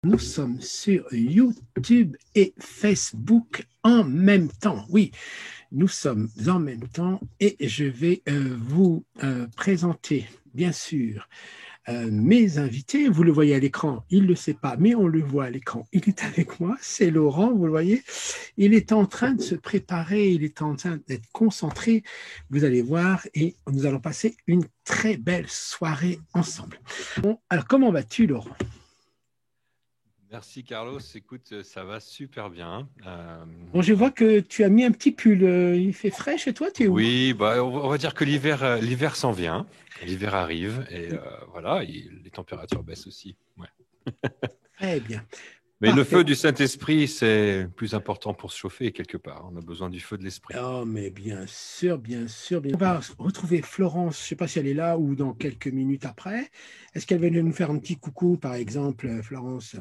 Nous sommes sur YouTube et Facebook en même temps. Oui, nous sommes en même temps et je vais vous présenter, bien sûr, mes invités. Vous le voyez à l'écran, il ne le sait pas, mais on le voit à l'écran. Il est avec moi, c'est Laurent, vous le voyez. Il est en train de se préparer, il est en train d'être concentré. Vous allez voir et nous allons passer une très belle soirée ensemble. Bon, alors comment vas-tu, Laurent ? Merci Carlos, écoute, ça va super bien. Bon, je vois que tu as mis un petit pull, il fait frais chez toi, tu es où ? Oui, bah, on va dire que l'hiver s'en vient, l'hiver arrive et voilà, les températures baissent aussi. Ouais. Très bien. Mais Parfait. le feu du Saint-Esprit, c'est plus important pour se chauffer quelque part. On a besoin du feu de l'Esprit. Oh, mais bien sûr, bien sûr. On va retrouver Florence, je ne sais pas si elle est là ou dans quelques minutes après. Est-ce qu'elle va nous faire un petit coucou, par exemple, Florence ?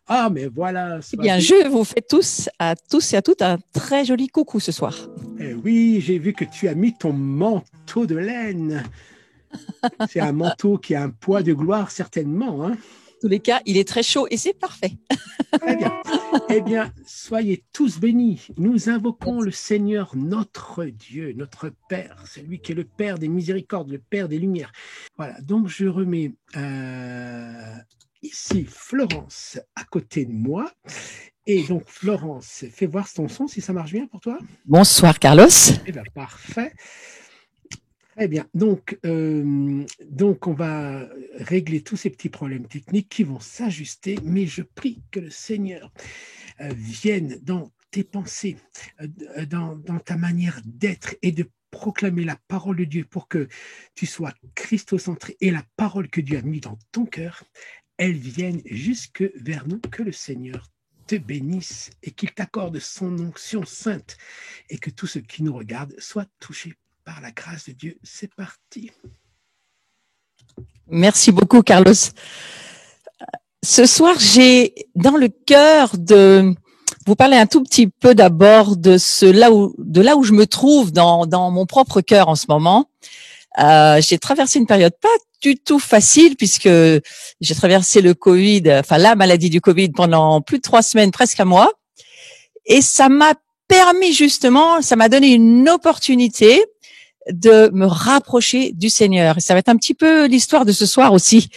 Ah, mais voilà. Eh bien, je vous fais tous et à toutes un très joli coucou ce soir. Eh oui, j'ai vu que tu as mis ton manteau de laine. C'est un manteau qui a un poids de gloire, certainement. Hein ? En tous les cas, il est très chaud et c'est parfait. Très bien. Eh bien, soyez tous bénis. Nous invoquons le Seigneur, notre Dieu, notre Père, celui qui est le Père des miséricordes, le Père des lumières. Voilà, donc je remets ici Florence à côté de moi. Et donc, Florence, fais voir ton son si ça marche bien pour toi. Bonsoir, Carlos. Eh bien, parfait. Très bien. Donc, on va régler tous ces petits problèmes techniques qui vont s'ajuster, mais je prie que le Seigneur vienne dans tes pensées, dans ta manière d'être et de proclamer la parole de Dieu pour que tu sois christocentré et la parole que Dieu a mise dans ton cœur, elle vienne jusque vers nous, que le Seigneur te bénisse et qu'il t'accorde son onction sainte et que tous ceux qui nous regardent soient touchés par la grâce de Dieu. C'est parti. Merci beaucoup, Carlos. Ce soir, j'ai dans le cœur de vous parler un tout petit peu d'abord de là où je me trouve dans mon propre cœur en ce moment. J'ai traversé une période pas du tout facile puisque j'ai traversé le Covid, enfin la maladie du Covid pendant plus de 3 semaines, presque un mois. Et ça m'a permis justement, ça m'a donné une opportunité de me rapprocher du Seigneur. Et ça va être un petit peu l'histoire de ce soir aussi.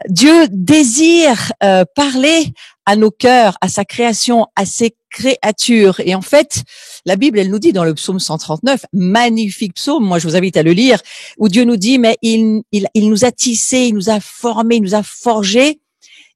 Dieu désire parler à nos cœurs, à sa création, à ses créatures. Et en fait, la Bible, elle nous dit dans le psaume 139, magnifique psaume, moi je vous invite à le lire, où Dieu nous dit, mais il nous a tissés, il nous a formés, il nous a forgés.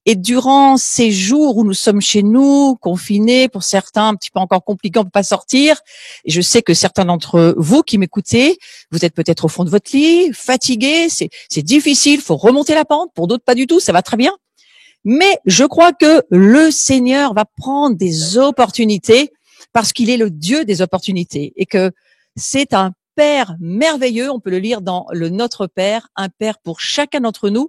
Et durant ces jours où nous sommes chez nous, confinés, pour certains un petit peu encore compliqués, on ne peut pas sortir. Et je sais que certains d'entre vous qui m'écoutez, vous êtes peut-être au fond de votre lit, fatigués, c'est difficile, faut remonter la pente. Pour d'autres, pas du tout, ça va très bien. Mais je crois que le Seigneur va prendre des opportunités parce qu'il est le Dieu des opportunités et que c'est un Père merveilleux, on peut le lire dans le Notre Père, un Père pour chacun d'entre nous,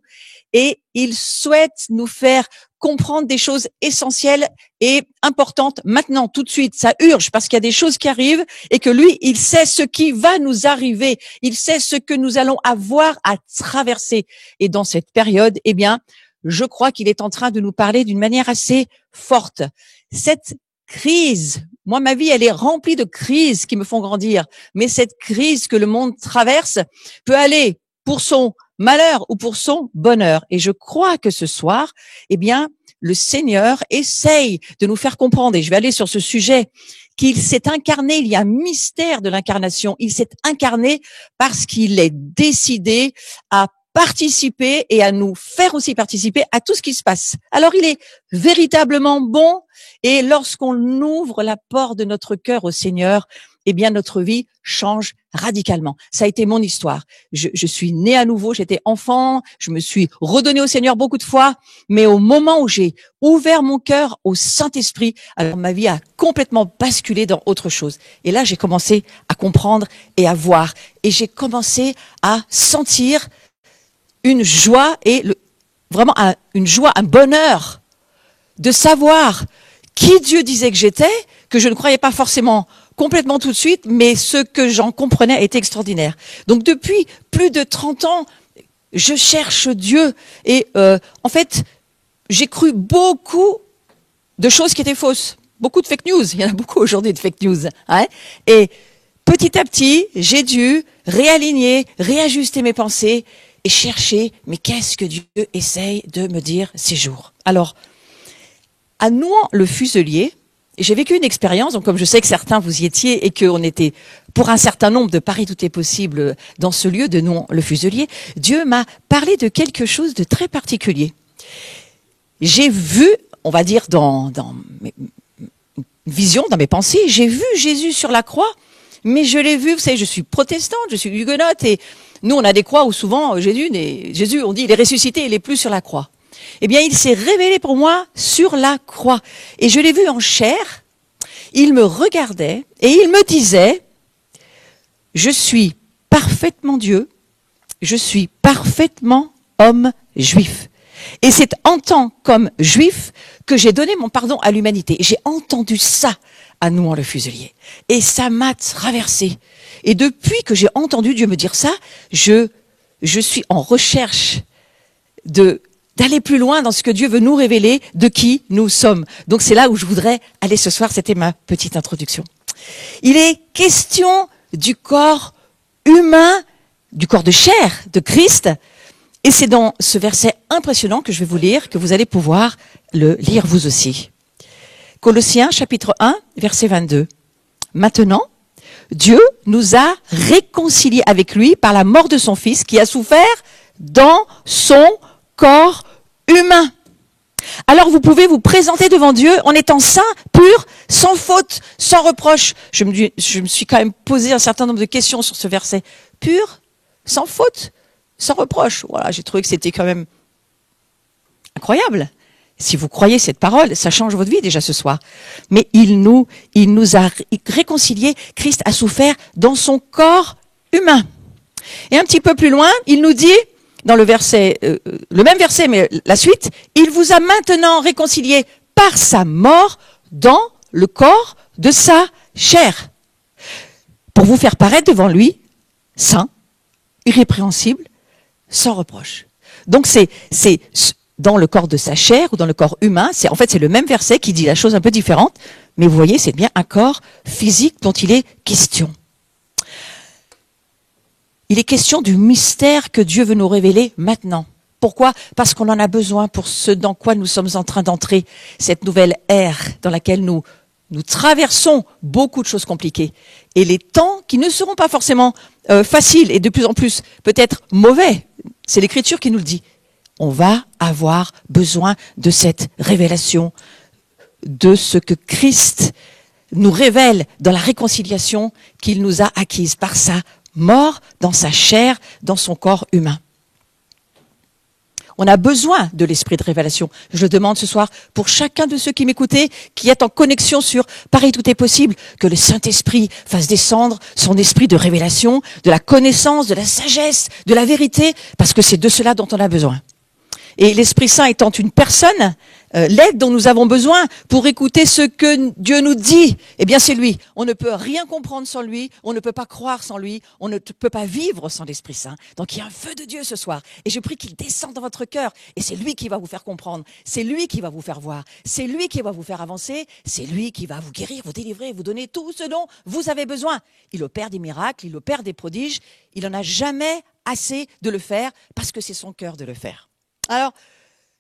et il souhaite nous faire comprendre des choses essentielles et importantes maintenant, tout de suite. Ça urge parce qu'il y a des choses qui arrivent et que lui, il sait ce qui va nous arriver, il sait ce que nous allons avoir à traverser. Et dans cette période, eh bien, je crois qu'il est en train de nous parler d'une manière assez forte. Cette crise, moi, ma vie, elle est remplie de crises qui me font grandir. Mais cette crise que le monde traverse peut aller pour son malheur ou pour son bonheur. Et je crois que ce soir, eh bien, le Seigneur essaye de nous faire comprendre, et je vais aller sur ce sujet, qu'il s'est incarné, il y a un mystère de l'incarnation. Il s'est incarné parce qu'il est décidé à participer et à nous faire aussi participer à tout ce qui se passe. Alors, il est véritablement bon et lorsqu'on ouvre la porte de notre cœur au Seigneur, eh bien, notre vie change radicalement. Ça a été mon histoire. Je suis née à nouveau, j'étais enfant, je me suis redonnée au Seigneur beaucoup de fois, mais au moment où j'ai ouvert mon cœur au Saint-Esprit, alors ma vie a complètement basculé dans autre chose. Et là, j'ai commencé à comprendre et à voir. Et j'ai commencé à sentir une joie et vraiment une joie, un bonheur de savoir qui Dieu disait que j'étais, que je ne croyais pas forcément complètement tout de suite, mais ce que j'en comprenais était extraordinaire. Donc depuis plus de 30 ans, je cherche Dieu et en fait, j'ai cru beaucoup de choses qui étaient fausses. Beaucoup de fake news. Il y en a beaucoup aujourd'hui de fake news. Hein. Et petit à petit, j'ai dû réaligner, réajuster mes pensées et chercher, mais qu'est-ce que Dieu essaye de me dire ces jours? Alors, à Nouan-le-Fuselier, j'ai vécu une expérience, donc comme je sais que certains vous y étiez et qu'on était pour un certain nombre de Paris tout est possible dans ce lieu de Nouan-le-Fuselier, Dieu m'a parlé de quelque chose de très particulier. J'ai vu, on va dire dans mes visions, dans mes pensées, j'ai vu Jésus sur la croix, mais je l'ai vu, vous savez, je suis protestante, je suis huguenote, et nous on a des croix où souvent Jésus, on dit il est ressuscité, il est plus sur la croix. Eh bien, il s'est révélé pour moi sur la croix. Et je l'ai vu en chair. Il me regardait et il me disait, je suis parfaitement Dieu, je suis parfaitement homme juif. Et c'est en tant qu'homme juif que j'ai donné mon pardon à l'humanité. J'ai entendu ça à Nouan-le-Fuselier. Et ça m'a traversé. Et depuis que j'ai entendu Dieu me dire ça, je suis en recherche d'aller plus loin dans ce que Dieu veut nous révéler de qui nous sommes. Donc c'est là où je voudrais aller ce soir, c'était ma petite introduction. Il est question du corps humain, du corps de chair de Christ, et c'est dans ce verset impressionnant que je vais vous lire, que vous allez pouvoir le lire vous aussi. Colossiens chapitre 1, verset 22. Maintenant, Dieu nous a réconciliés avec lui par la mort de son Fils qui a souffert dans son corps humain. Alors vous pouvez vous présenter devant Dieu en étant saint, pur, sans faute, sans reproche. Je me suis quand même posé un certain nombre de questions sur ce verset. Pur, sans faute, sans reproche. Voilà, j'ai trouvé que c'était quand même incroyable. Si vous croyez cette parole, ça change votre vie déjà ce soir. Mais il nous a réconciliés. Christ a souffert dans son corps humain. Et un petit peu plus loin, il nous dit, dans le verset, le même verset, mais la suite, il vous a maintenant réconciliés par sa mort dans le corps de sa chair, pour vous faire paraître devant lui saint, irrépréhensible, sans reproche. Donc c'est dans le corps de sa chair ou dans le corps humain, c'est le même verset qui dit la chose un peu différente, mais vous voyez, c'est bien un corps physique dont il est question. Il est question du mystère que Dieu veut nous révéler maintenant. Pourquoi? Parce qu'on en a besoin pour ce dans quoi nous sommes en train d'entrer, cette nouvelle ère dans laquelle nous traversons beaucoup de choses compliquées. Et les temps qui ne seront pas forcément faciles et de plus en plus peut-être mauvais, c'est l'Écriture qui nous le dit. On va avoir besoin de cette révélation, de ce que Christ nous révèle dans la réconciliation qu'il nous a acquise par sa mort dans sa chair, dans son corps humain. On a besoin de l'esprit de révélation. Je le demande ce soir pour chacun de ceux qui m'écoutaient, qui est en connexion sur Paris tout est possible, que le Saint-Esprit fasse descendre son esprit de révélation, de la connaissance, de la sagesse, de la vérité, parce que c'est de cela dont on a besoin. Et l'Esprit Saint étant une personne, l'aide dont nous avons besoin pour écouter ce que Dieu nous dit, eh bien c'est lui. On ne peut rien comprendre sans lui, on ne peut pas croire sans lui, on ne peut pas vivre sans l'Esprit Saint. Donc il y a un feu de Dieu ce soir. Et je prie qu'il descende dans votre cœur. Et c'est lui qui va vous faire comprendre, c'est lui qui va vous faire voir, c'est lui qui va vous faire avancer, c'est lui qui va vous guérir, vous délivrer, vous donner tout ce dont vous avez besoin. Il opère des miracles, il opère des prodiges, il n'en a jamais assez de le faire parce que c'est son cœur de le faire. Alors,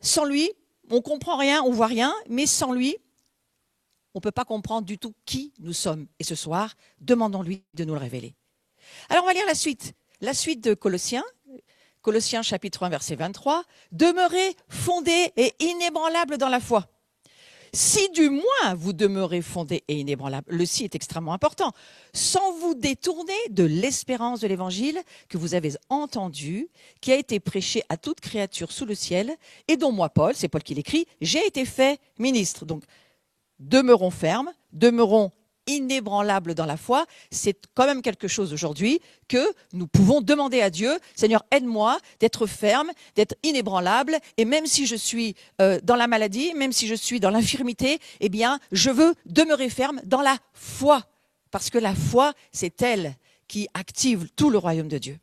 sans lui, on comprend rien, on voit rien, mais sans lui, on ne peut pas comprendre du tout qui nous sommes. Et ce soir, demandons-lui de nous le révéler. Alors, on va lire la suite de Colossiens. Colossiens chapitre 1, verset 23. Demeurez fondés et inébranlables dans la foi. Si du moins vous demeurez fondés et inébranlables, le si est extrêmement important, sans vous détourner de l'espérance de l'évangile que vous avez entendu, qui a été prêché à toute créature sous le ciel, et dont moi, Paul, c'est Paul qui l'écrit, j'ai été fait ministre. Donc, demeurons fermes, demeurons inébranlables dans la foi, c'est quand même quelque chose aujourd'hui que nous pouvons demander à Dieu. Seigneur, aide-moi d'être ferme, d'être inébranlable, et même si je suis dans la maladie, même si je suis dans l'infirmité, eh bien, je veux demeurer ferme dans la foi, parce que la foi, c'est elle qui active tout le royaume de Dieu.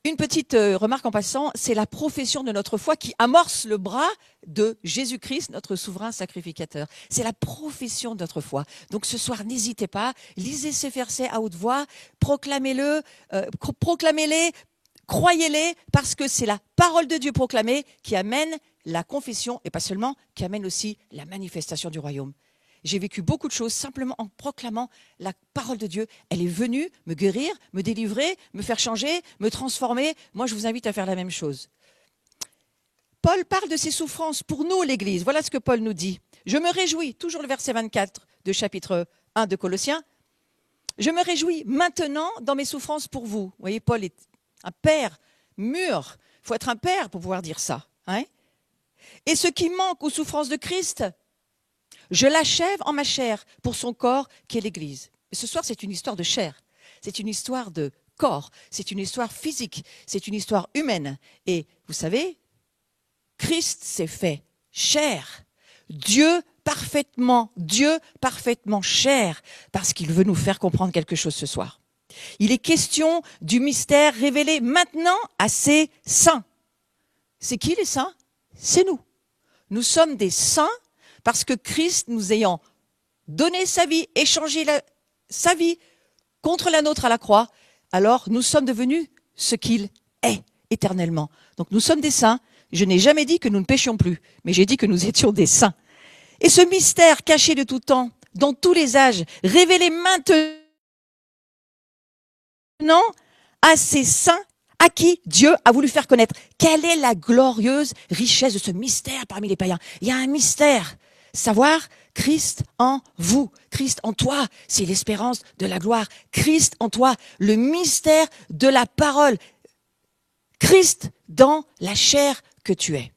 une petite remarque en passant, c'est la profession de notre foi qui amorce le bras de Jésus-Christ, notre souverain sacrificateur. C'est la profession de notre foi. Donc ce soir, n'hésitez pas, lisez ces versets à haute voix, proclamez-les, croyez-les, parce que c'est la parole de Dieu proclamée qui amène la confession, et pas seulement, qui amène aussi la manifestation du royaume. J'ai vécu beaucoup de choses simplement en proclamant la parole de Dieu. Elle est venue me guérir, me délivrer, me faire changer, me transformer. Moi, je vous invite à faire la même chose. Paul parle de ses souffrances pour nous, l'Église. Voilà ce que Paul nous dit. Je me réjouis, toujours le verset 24 de chapitre 1 de Colossiens. Je me réjouis maintenant dans mes souffrances pour vous. Vous voyez, Paul est un père mûr. Il faut être un père pour pouvoir dire ça. Hein? Et ce qui manque aux souffrances de Christ, je l'achève en ma chair pour son corps qui est l'Église. Et ce soir, c'est une histoire de chair. C'est une histoire de corps. C'est une histoire physique. C'est une histoire humaine. Et vous savez, Christ s'est fait chair. Dieu parfaitement chair, parce qu'il veut nous faire comprendre quelque chose ce soir. Il est question du mystère révélé maintenant à ses saints. C'est qui les saints? C'est nous. Nous sommes des saints parce que Christ, nous ayant donné sa vie, échangé sa vie contre la nôtre à la croix, alors nous sommes devenus ce qu'il est éternellement. Donc nous sommes des saints. Je n'ai jamais dit que nous ne péchions plus, mais j'ai dit que nous étions des saints. Et ce mystère caché de tout temps, dans tous les âges, révélé maintenant à ces saints à qui Dieu a voulu faire connaître. Quelle est la glorieuse richesse de ce mystère parmi les païens? Il y a un mystère. Savoir Christ en vous, Christ en toi, c'est l'espérance de la gloire. Christ en toi, le mystère de la parole. Christ dans la chair que tu es.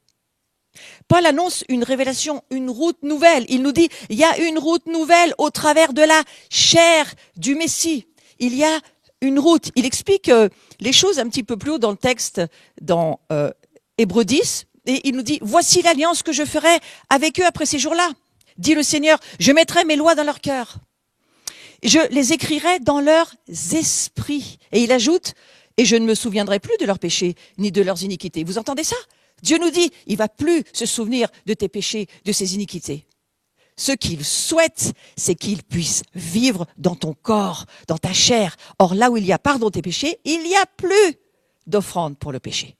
Paul annonce une révélation, une route nouvelle. Il nous dit, il y a une route nouvelle au travers de la chair du Messie. Il y a une route. Il explique les choses un petit peu plus haut dans le texte, dans Hébreux 10. Et il nous dit, voici l'alliance que je ferai avec eux après ces jours-là. Dit le Seigneur, je mettrai mes lois dans leur cœur. Je les écrirai dans leurs esprits. Et il ajoute, et je ne me souviendrai plus de leurs péchés, ni de leurs iniquités. Vous entendez ça? Dieu nous dit, il va plus se souvenir de tes péchés, de ses iniquités. Ce qu'il souhaite, c'est qu'il puisse vivre dans ton corps, dans ta chair. Or, là où il y a pardon de tes péchés, il n'y a plus d'offrande pour le péché.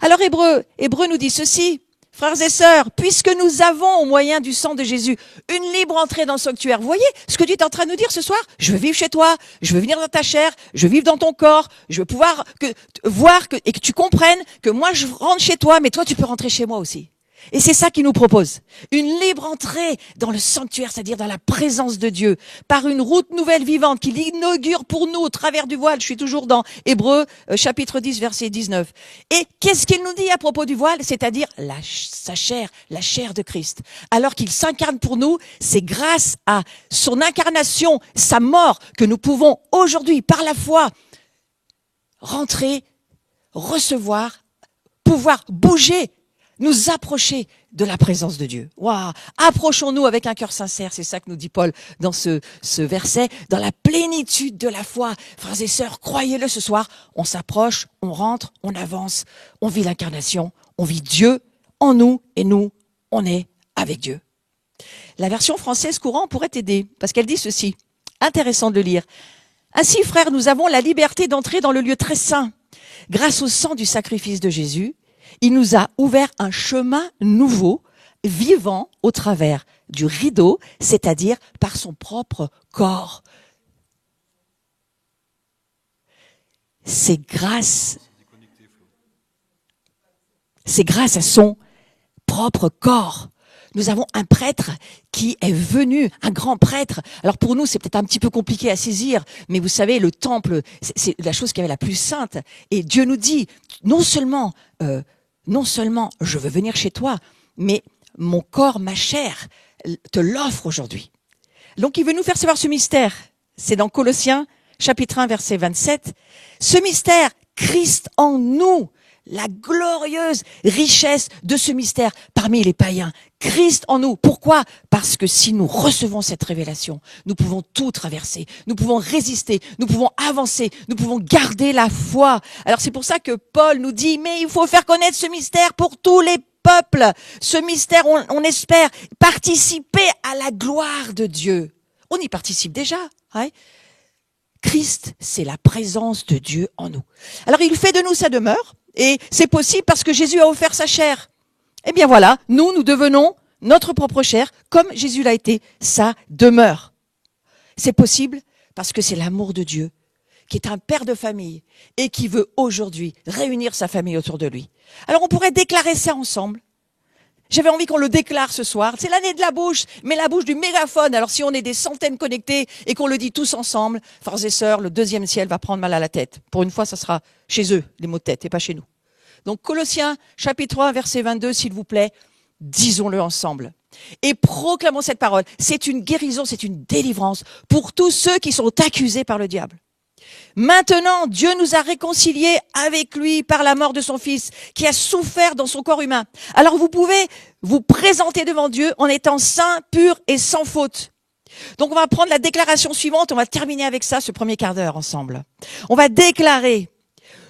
Alors Hébreux nous dit ceci, frères et sœurs, puisque nous avons au moyen du sang de Jésus une libre entrée dans le sanctuaire. Vous voyez ce que Dieu est en train de nous dire ce soir? Je veux vivre chez toi, je veux venir dans ta chair, je veux vivre dans ton corps, je veux pouvoir et que tu comprennes que moi je rentre chez toi, mais toi tu peux rentrer chez moi aussi. Et c'est ça qu'il nous propose. Une libre entrée dans le sanctuaire, c'est-à-dire dans la présence de Dieu, par une route nouvelle vivante qu'il inaugure pour nous au travers du voile. Je suis toujours dans Hébreux, chapitre 10, verset 19. Et qu'est-ce qu'il nous dit à propos du voile? C'est-à-dire sa chair, la chair de Christ. Alors qu'il s'incarne pour nous, c'est grâce à son incarnation, sa mort, que nous pouvons aujourd'hui, par la foi, rentrer, recevoir, pouvoir bouger, nous approcher de la présence de Dieu. Waouh! Approchons-nous avec un cœur sincère, c'est ça que nous dit Paul dans ce verset, dans la plénitude de la foi. Frères et sœurs, croyez-le ce soir, on s'approche, on rentre, on avance, on vit l'incarnation, on vit Dieu en nous et nous, on est avec Dieu. La version française courante pourrait t'aider, parce qu'elle dit ceci, intéressant de le lire. Ainsi, frères, nous avons la liberté d'entrer dans le lieu très saint. Grâce au sang du sacrifice de Jésus, il nous a ouvert un chemin nouveau, vivant au travers du rideau, c'est-à-dire par son propre corps. C'est grâce à son propre corps. Nous avons un prêtre qui est venu, un grand prêtre. Alors pour nous, c'est peut-être un petit peu compliqué à saisir, mais vous savez, le temple, c'est la chose qui avait la plus sainte. Et Dieu nous dit, non seulement je veux venir chez toi, mais mon corps, ma chair, te l'offre aujourd'hui. Donc il veut nous faire savoir ce mystère. C'est dans Colossiens, chapitre 1, verset 27. Ce mystère, Christ en nous, la glorieuse richesse de ce mystère parmi les païens. Christ en nous. Pourquoi? Parce que si nous recevons cette révélation, nous pouvons tout traverser, nous pouvons résister, nous pouvons avancer, nous pouvons garder la foi. Alors c'est pour ça que Paul nous dit, mais il faut faire connaître ce mystère pour tous les peuples. Ce mystère, on espère participer à la gloire de Dieu. On y participe déjà. Hein? Christ, c'est la présence de Dieu en nous. Alors il fait de nous sa demeure, et c'est possible parce que Jésus a offert sa chair. Eh bien voilà, nous devenons notre propre chair, comme Jésus l'a été, sa demeure. C'est possible parce que c'est l'amour de Dieu, qui est un père de famille, et qui veut aujourd'hui réunir sa famille autour de lui. Alors on pourrait déclarer ça ensemble. J'avais envie qu'on le déclare ce soir. C'est l'année de la bouche, mais la bouche du mégaphone. Alors si on est des centaines connectés et qu'on le dit tous ensemble, frères et sœurs, le deuxième ciel va prendre mal à la tête. Pour une fois, ça sera chez eux, les mots de tête, et pas chez nous. Donc Colossiens, chapitre 1, verset 22, s'il vous plaît, disons-le ensemble. Et proclamons cette parole. C'est une guérison, c'est une délivrance pour tous ceux qui sont accusés par le diable. Maintenant, Dieu nous a réconciliés avec lui par la mort de son Fils, qui a souffert dans son corps humain. Alors vous pouvez vous présenter devant Dieu en étant saint, pur et sans faute. Donc on va prendre la déclaration suivante, on va terminer avec ça, ce premier quart d'heure ensemble. On va déclarer: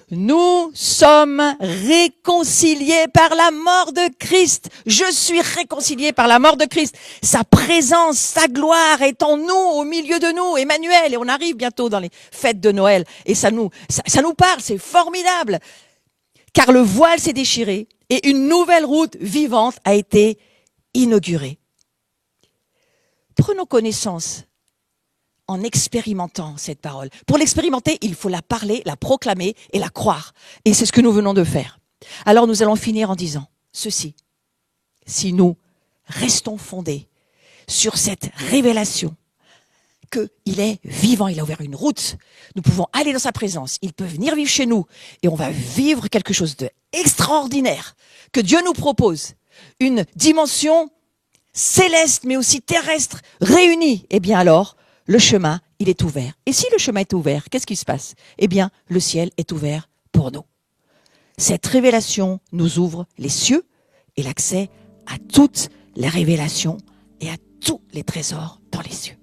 nous sommes réconciliés par la mort de Christ. Je suis réconcilié par la mort de Christ. Sa présence, sa gloire est en nous, au milieu de nous. Emmanuel, et on arrive bientôt dans les fêtes de Noël. Et ça nous parle, c'est formidable. Car le voile s'est déchiré et une nouvelle route vivante a été inaugurée. Prenons connaissance en expérimentant cette parole. Pour l'expérimenter, il faut la parler, la proclamer et la croire. Et c'est ce que nous venons de faire. Alors nous allons finir en disant ceci: si nous restons fondés sur cette révélation qu'il est vivant, il a ouvert une route, nous pouvons aller dans sa présence, il peut venir vivre chez nous et on va vivre quelque chose d'extraordinaire que Dieu nous propose, une dimension céleste mais aussi terrestre réunie. Eh bien alors, le chemin, il est ouvert. Et si le chemin est ouvert, qu'est-ce qui se passe? Eh bien, le ciel est ouvert pour nous. Cette révélation nous ouvre les cieux et l'accès à toutes les révélations et à tous les trésors dans les cieux.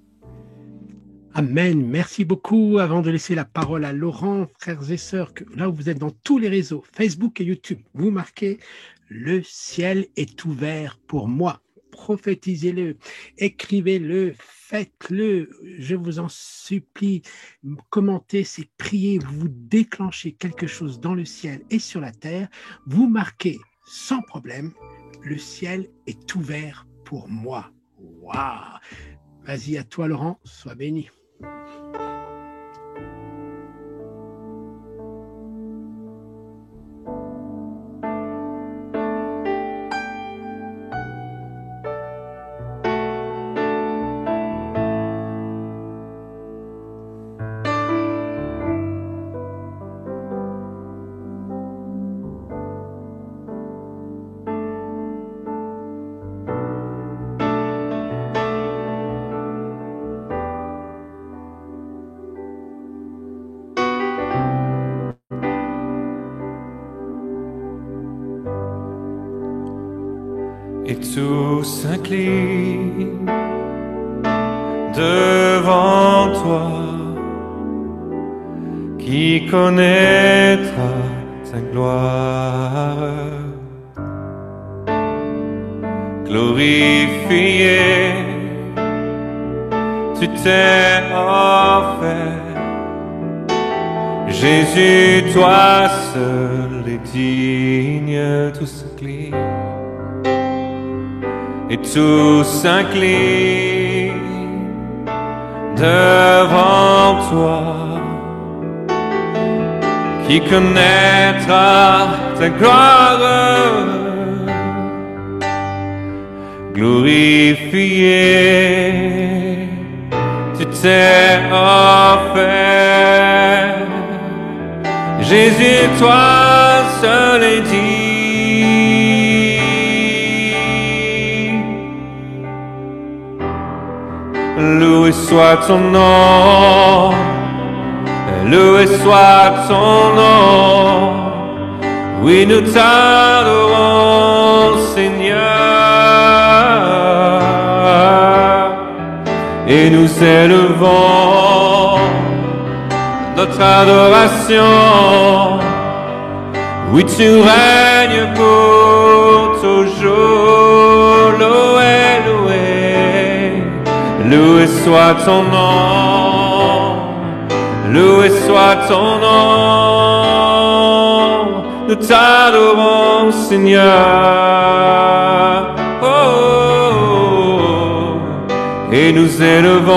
Amen. Merci beaucoup. Avant de laisser la parole à Laurent, frères et sœurs, que là où vous êtes dans tous les réseaux, Facebook et YouTube, vous marquez « Le ciel est ouvert pour moi ». Prophétisez-le, écrivez-le, faites-le, je vous en supplie, commentez, c'est prier, vous déclenchez quelque chose dans le ciel et sur la terre, vous marquez sans problème, le ciel est ouvert pour moi. Waouh! Vas-y, à toi Laurent, sois béni. Et tout s'incline devant toi, qui connaîtra ta gloire. Glorifié, tu t'es offert. Jésus, toi seul est digne, tout s'incline. Et tout s'incline devant toi, qui connaîtra ta gloire. Glorifié, tu t'es offert. Jésus, toi seul est digne. Loué soit ton nom, loué soit ton nom. Oui, nous t'adorons, Seigneur, et nous élevons notre adoration. Oui, tu règnes pour toujours. Loué, loué, loué soit ton nom. Loué soit ton nom. Nous t'adorons, Seigneur. Oh, et nous élevons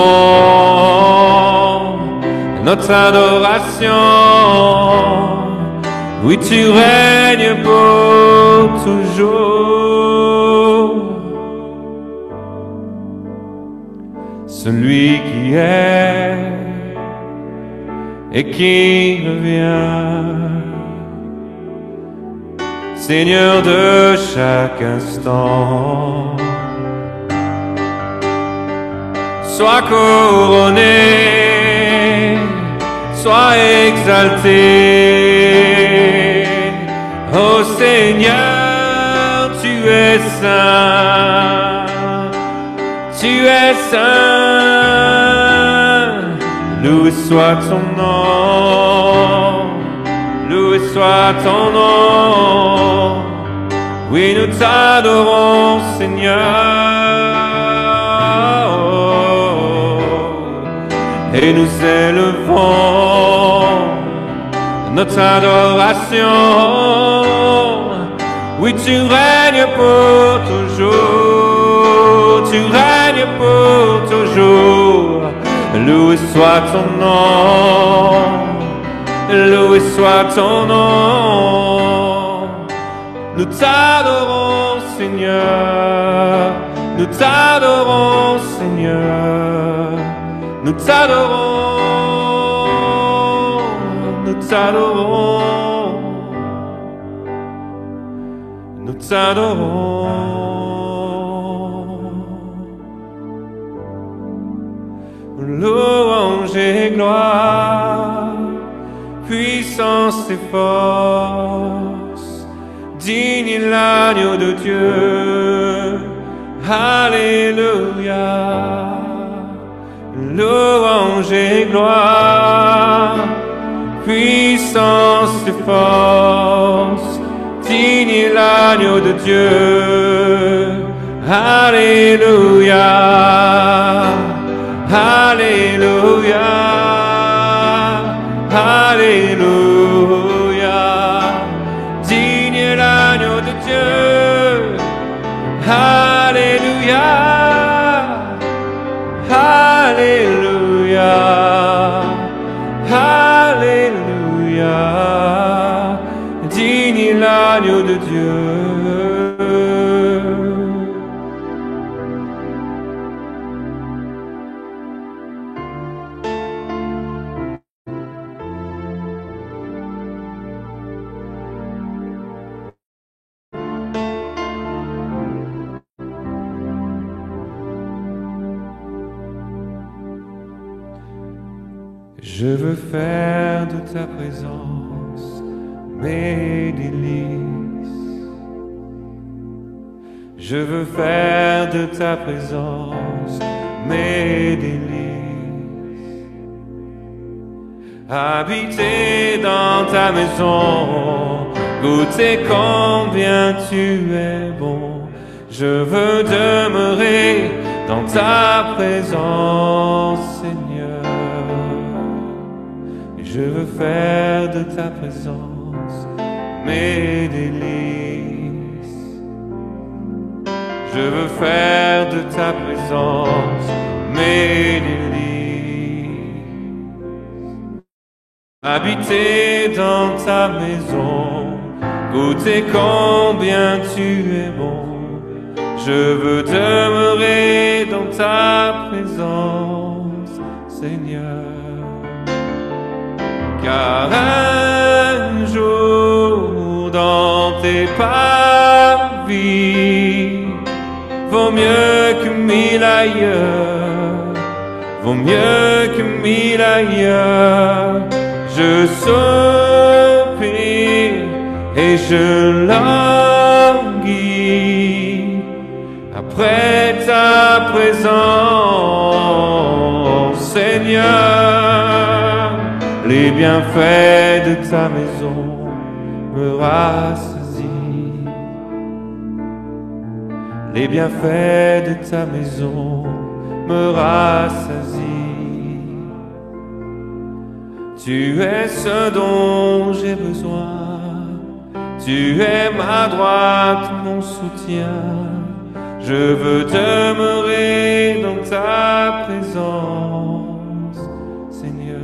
notre adoration. Oui, tu règnes pour toujours. Celui qui est et qui revient, Seigneur de chaque instant, sois couronné, sois exalté. Ô Seigneur, tu es saint, tu es saint. Loué soit ton nom, loué soit ton nom. Oui, nous t'adorons, Seigneur, et nous élevons notre adoration. Oui, tu règnes pour toujours, tu règnes pour toujours. Loué soit ton nom, loué soit ton nom. Nous t'adorons, Seigneur, nous t'adorons, Seigneur, nous t'adorons, nous t'adorons, nous t'adorons. Louange et gloire, puissance et force, digne est l'agneau de Dieu. Alléluia. Louange et gloire, puissance et force, digne est l'agneau de Dieu. Alléluia. Alléluia. Alléluia. Digne est l'agneau de Dieu. Alléluia. Alléluia. Alléluia. Digne est l'agneau de Dieu. Je veux faire de ta présence mes délices. Je veux faire de ta présence mes délices. Habiter dans ta maison, goûter combien tu es bon. Je veux demeurer dans ta présence, Seigneur. Je veux faire de ta présence mes délices. Je veux faire de ta présence mes délices. Habiter dans ta maison, goûter combien tu es bon. Je veux demeurer dans ta présence, Seigneur. Car un jour dans tes parvis vaut mieux que 1000 ailleurs, vaut mieux que 1000 ailleurs. Je soupire et je languis après ta présence, Seigneur. Les bienfaits de ta maison me rassasient. Les bienfaits de ta maison me rassasient. Tu es ce dont j'ai besoin. Tu es ma droite, mon soutien. Je veux demeurer dans ta présence, Seigneur.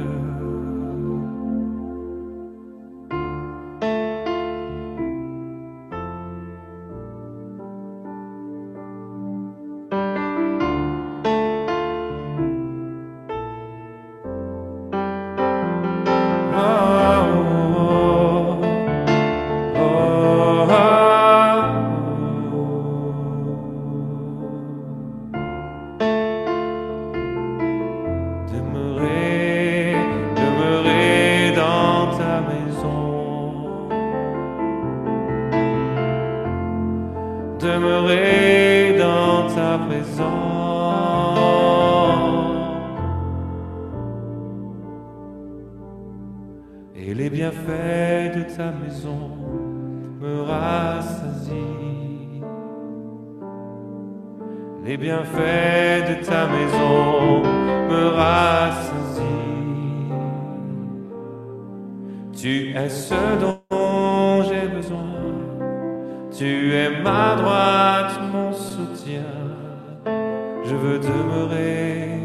Demeurer dans ta présence. Et les bienfaits de ta maison me rassasient. Les bienfaits de ta maison me rassasient. Tu es ce dont j'ai besoin. Tu es ma droite, mon soutien. Je veux demeurer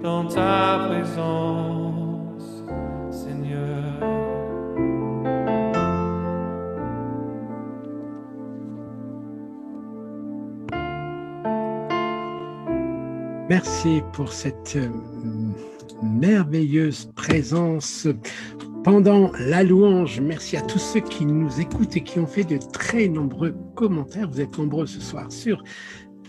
dans ta présence, Seigneur. Merci pour cette merveilleuse présence pendant la louange. Merci à tous ceux qui nous écoutent et qui ont fait de très nombreux commentaires. Vous êtes nombreux ce soir sur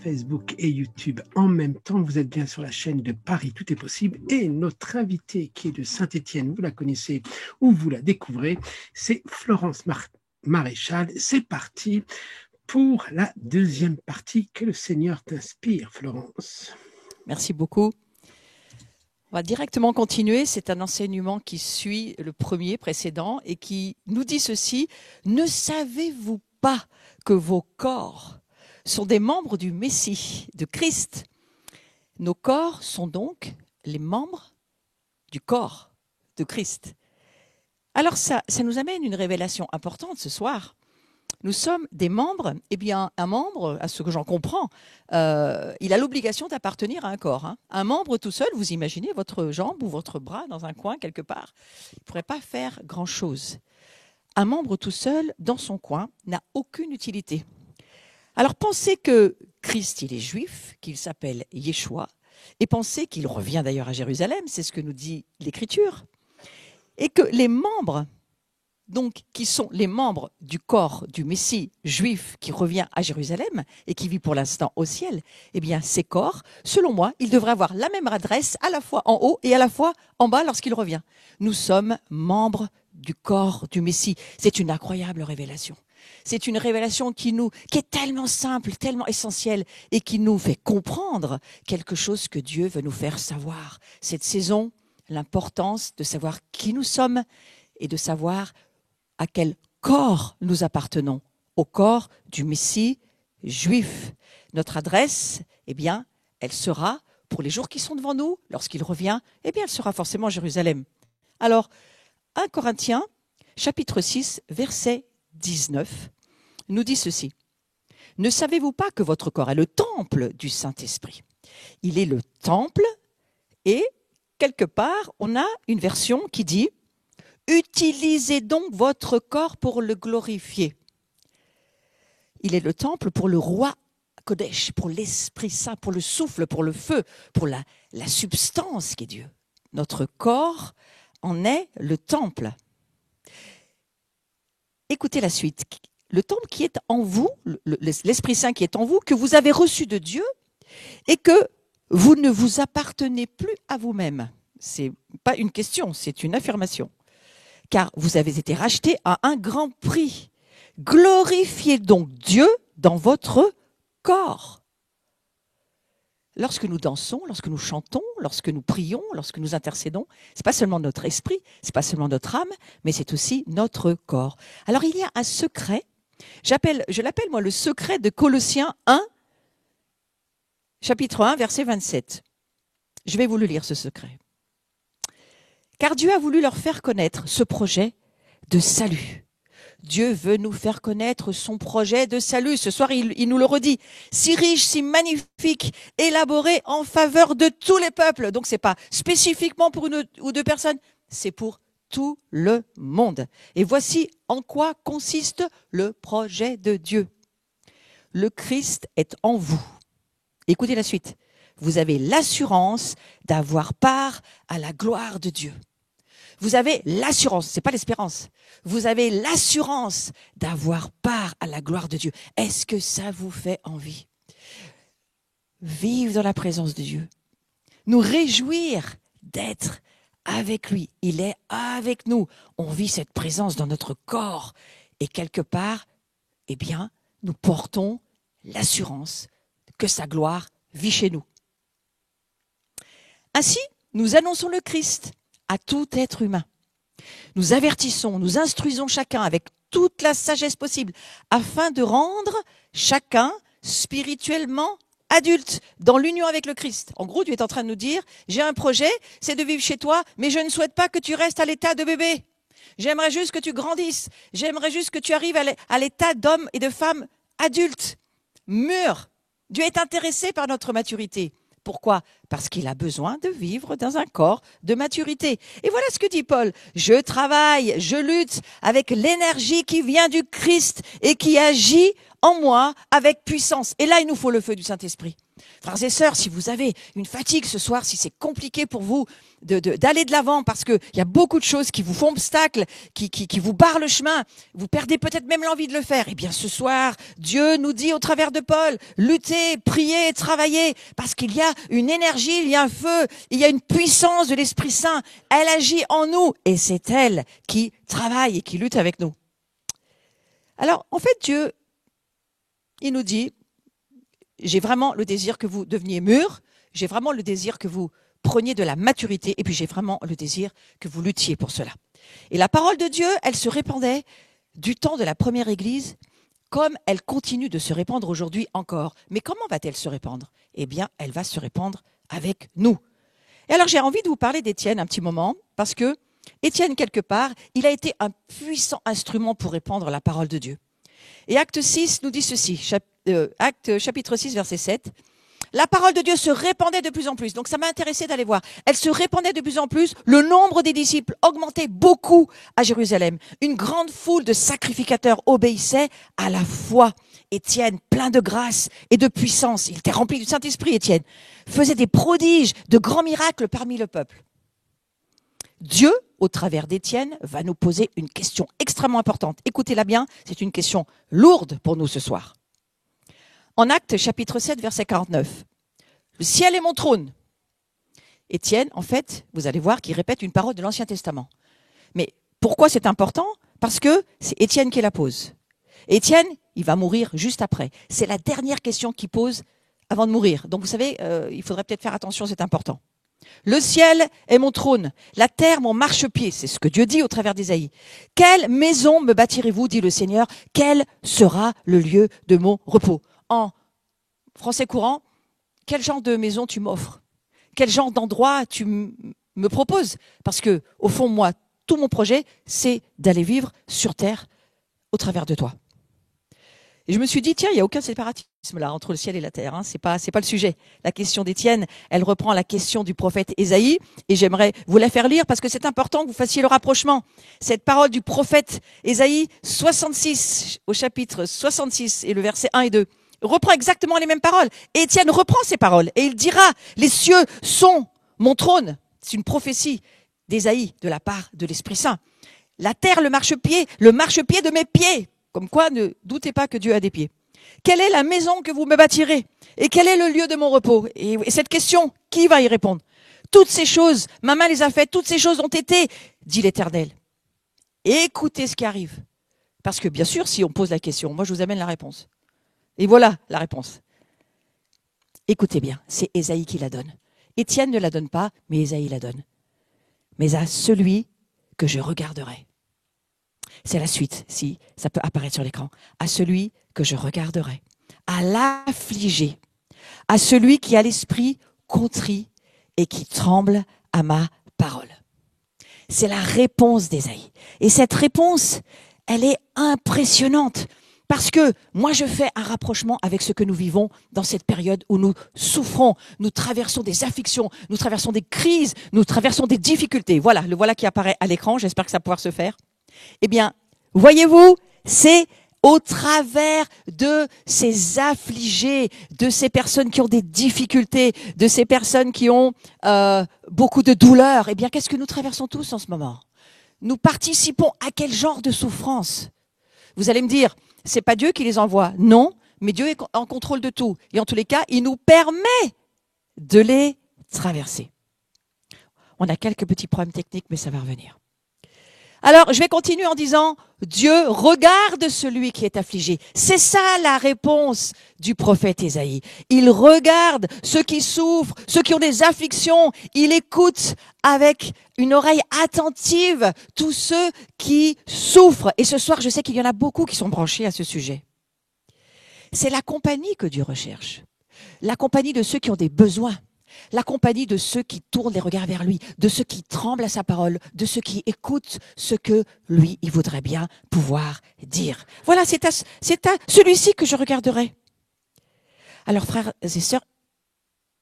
Facebook et YouTube en même temps. Vous êtes bien sur la chaîne de Paris Tout est possible. Et notre invitée qui est de Saint-Étienne, vous la connaissez ou vous la découvrez, c'est Florence Maréchal. C'est parti pour la deuxième partie. Que le Seigneur t'inspire, Florence. Merci beaucoup. On va directement continuer. C'est un enseignement qui suit le premier précédent et qui nous dit ceci. Ne savez-vous pas que vos corps sont des membres du Messie, de Christ? Nos corps sont donc les membres du corps de Christ. Alors ça nous amène une révélation importante ce soir. Nous sommes des membres. Eh bien, un membre, à ce que j'en comprends, il a l'obligation d'appartenir à un corps. Hein. Un membre tout seul, vous imaginez votre jambe ou votre bras dans un coin quelque part, il ne pourrait pas faire grand-chose. Un membre tout seul, dans son coin, n'a aucune utilité. Alors pensez que Christ, il est juif, qu'il s'appelle Yeshua, et pensez qu'il revient d'ailleurs à Jérusalem, c'est ce que nous dit l'Écriture, et que les membres, donc, qui sont les membres du corps du Messie juif qui revient à Jérusalem et qui vit pour l'instant au ciel, eh bien, ces corps, selon moi, ils devraient avoir la même adresse à la fois en haut et à la fois en bas lorsqu'il revient. Nous sommes membres du corps du Messie. C'est une incroyable révélation. C'est une révélation qui est tellement simple, tellement essentielle et qui nous fait comprendre quelque chose que Dieu veut nous faire savoir. Cette saison, l'importance de savoir qui nous sommes et de savoir à quel corps nous appartenons, au corps du Messie juif. Notre adresse, eh bien, elle sera, pour les jours qui sont devant nous, lorsqu'il revient, eh bien, elle sera forcément Jérusalem. Alors, 1 Corinthiens, chapitre 6, verset 19, nous dit ceci. « Ne savez-vous pas que votre corps est le temple du Saint-Esprit ? Il est le temple et, quelque part, on a une version qui dit « Utilisez donc votre corps pour le glorifier. » Il est le temple pour le roi Kodesh, pour l'Esprit Saint, pour le souffle, pour le feu, pour la substance qui est Dieu. Notre corps en est le temple. Écoutez la suite. Le temple qui est en vous, l'Esprit Saint qui est en vous, que vous avez reçu de Dieu et que vous ne vous appartenez plus à vous-même. Ce n'est pas une question, c'est une affirmation. Car vous avez été rachetés à un grand prix. Glorifiez donc Dieu dans votre corps. Lorsque nous dansons, lorsque nous chantons, lorsque nous prions, lorsque nous intercédons, c'est pas seulement notre esprit, c'est pas seulement notre âme, mais c'est aussi notre corps. Alors il y a un secret, je l'appelle moi le secret de Colossiens 1, chapitre 1, verset 27. Je vais vous le lire ce secret. Car Dieu a voulu leur faire connaître ce projet de salut. Dieu veut nous faire connaître son projet de salut. Ce soir, il nous le redit. Si riche, si magnifique, élaboré en faveur de tous les peuples. Donc, c'est pas spécifiquement pour une ou deux personnes, c'est pour tout le monde. Et voici en quoi consiste le projet de Dieu. Le Christ est en vous. Écoutez la suite. Vous avez l'assurance d'avoir part à la gloire de Dieu. Vous avez l'assurance, c'est pas l'espérance. Vous avez l'assurance d'avoir part à la gloire de Dieu. Est-ce que ça vous fait envie? Vivre dans la présence de Dieu. Nous réjouir d'être avec lui. Il est avec nous. On vit cette présence dans notre corps. Et quelque part, eh bien, nous portons l'assurance que sa gloire vit chez nous. Ainsi, nous annonçons le Christ à tout être humain. Nous avertissons, nous instruisons chacun avec toute la sagesse possible afin de rendre chacun spirituellement adulte dans l'union avec le Christ. En gros, Dieu est en train de nous dire, j'ai un projet, c'est de vivre chez toi, mais je ne souhaite pas que tu restes à l'état de bébé. J'aimerais juste que tu grandisses. J'aimerais juste que tu arrives à l'état d'homme et de femme adultes, mûrs. Dieu est intéressé par notre maturité. Pourquoi? Parce qu'il a besoin de vivre dans un corps de maturité. Et voilà ce que dit Paul. Je travaille, je lutte avec l'énergie qui vient du Christ et qui agit en moi avec puissance. Et là, il nous faut le feu du Saint-Esprit. Frères et sœurs, si vous avez une fatigue ce soir, si c'est compliqué pour vous d'aller de l'avant parce qu'il y a beaucoup de choses qui vous font obstacle, qui vous barrent le chemin, vous perdez peut-être même l'envie de le faire, eh bien ce soir, Dieu nous dit au travers de Paul, luttez, priez, travaillez, parce qu'il y a une énergie, il y a un feu, il y a une puissance de l'Esprit Saint, elle agit en nous et c'est elle qui travaille et qui lutte avec nous. Alors, en fait, Dieu, il nous dit, j'ai vraiment le désir que vous deveniez mûrs, j'ai vraiment le désir que vous preniez de la maturité, et puis j'ai vraiment le désir que vous luttiez pour cela. Et la parole de Dieu, elle se répandait du temps de la première Église, comme elle continue de se répandre aujourd'hui encore. Mais comment va-t-elle se répandre? Eh bien, elle va se répandre avec nous. Et alors, j'ai envie de vous parler d'Étienne un petit moment, parce que Étienne, quelque part, il a été un puissant instrument pour répandre la parole de Dieu. Et Acte 6 nous dit ceci, Acte chapitre 6, verset 7. La parole de Dieu se répandait de plus en plus. Donc ça m'a intéressé d'aller voir. Elle se répandait de plus en plus. Le nombre des disciples augmentait beaucoup à Jérusalem. Une grande foule de sacrificateurs obéissait à la foi. Étienne, plein de grâce et de puissance, il était rempli du Saint-Esprit, Étienne, faisait des prodiges, de grands miracles parmi le peuple. Dieu, au travers d'Étienne, va nous poser une question extrêmement importante. Écoutez-la bien, c'est une question lourde pour nous ce soir. En Actes chapitre 7, verset 49, « Le ciel est mon trône ». Étienne, en fait, vous allez voir qu'il répète une parole de l'Ancien Testament. Mais pourquoi c'est important? Parce que c'est Étienne qui la pose. Étienne, il va mourir juste après. C'est la dernière question qu'il pose avant de mourir. Donc vous savez, il faudrait peut-être faire attention, c'est important. Le ciel est mon trône, la terre mon marchepied. C'est ce que Dieu dit au travers d'Ésaïe. Quelle maison me bâtirez-vous, dit le Seigneur. Quel sera le lieu de mon repos? En français courant, quel genre de maison tu m'offres? Quel genre d'endroit tu me proposes? Parce que, au fond, moi, tout mon projet, c'est d'aller vivre sur terre au travers de toi. Et je me suis dit, tiens, il n'y a aucun séparatisme là entre le ciel et la terre. Hein. C'est pas le sujet. La question d'Étienne, elle reprend la question du prophète Ésaïe, et j'aimerais vous la faire lire parce que c'est important que vous fassiez le rapprochement. Cette parole du prophète Ésaïe 66, au chapitre 66 et le verset 1 et 2, reprend exactement les mêmes paroles. Et Étienne reprend ces paroles et il dira, les cieux sont mon trône. C'est une prophétie d'Ésaïe de la part de l'Esprit Saint. La terre, le marchepied de mes pieds. Comme quoi, ne doutez pas que Dieu a des pieds. Quelle est la maison que vous me bâtirez? Et quel est le lieu de mon repos? Et cette question, qui va y répondre? Toutes ces choses, ma main les a faites, toutes ces choses ont été, dit l'Éternel. Et écoutez ce qui arrive. Parce que bien sûr, si on pose la question, moi je vous amène la réponse. Et voilà la réponse. Écoutez bien, c'est Ésaïe qui la donne. Étienne ne la donne pas, mais Ésaïe la donne. Mais à celui que je regarderai. C'est la suite, si ça peut apparaître sur l'écran. À celui que je regarderai. À l'affligé. À celui qui a l'esprit contrit et qui tremble à ma parole. C'est la réponse d'Ésaïe. Et cette réponse, elle est impressionnante. Parce que moi, je fais un rapprochement avec ce que nous vivons dans cette période où nous souffrons, nous traversons des afflictions, nous traversons des crises, nous traversons des difficultés. Voilà, le voilà qui apparaît à l'écran, j'espère que ça va pouvoir se faire. Eh bien, voyez-vous, c'est au travers de ces affligés, de ces personnes qui ont des difficultés, de ces personnes qui ont beaucoup de douleurs, eh bien, qu'est-ce que nous traversons tous en ce moment? Nous participons à quel genre de souffrance? Vous allez me dire, c'est pas Dieu qui les envoie. Non, mais Dieu est en contrôle de tout. Et en tous les cas, il nous permet de les traverser. On a quelques petits problèmes techniques, mais ça va revenir. Alors, je vais continuer en disant, Dieu regarde celui qui est affligé. C'est ça la réponse du prophète Ésaïe. Il regarde ceux qui souffrent, ceux qui ont des afflictions. Il écoute avec une oreille attentive tous ceux qui souffrent. Et ce soir, je sais qu'il y en a beaucoup qui sont branchés à ce sujet. C'est la compagnie que Dieu recherche. La compagnie de ceux qui ont des besoins. La compagnie de ceux qui tournent les regards vers lui, de ceux qui tremblent à sa parole, de ceux qui écoutent ce que lui, il voudrait bien pouvoir dire. Voilà, c'est à celui-ci que je regarderai. Alors, frères et sœurs,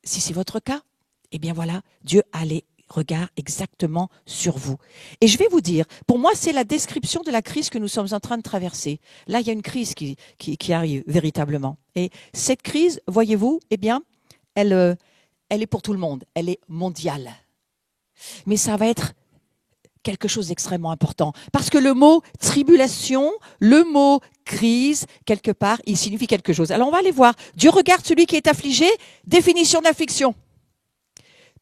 si c'est votre cas, eh bien voilà, Dieu a les regards exactement sur vous. Et je vais vous dire, pour moi, c'est la description de la crise que nous sommes en train de traverser. Là, il y a une crise qui arrive véritablement. Et cette crise, voyez-vous, eh bien, elle est pour tout le monde, elle est mondiale. Mais ça va être quelque chose d'extrêmement important. Parce que le mot tribulation, le mot crise, quelque part, il signifie quelque chose. Alors on va aller voir. Dieu regarde celui qui est affligé, définition d'affliction.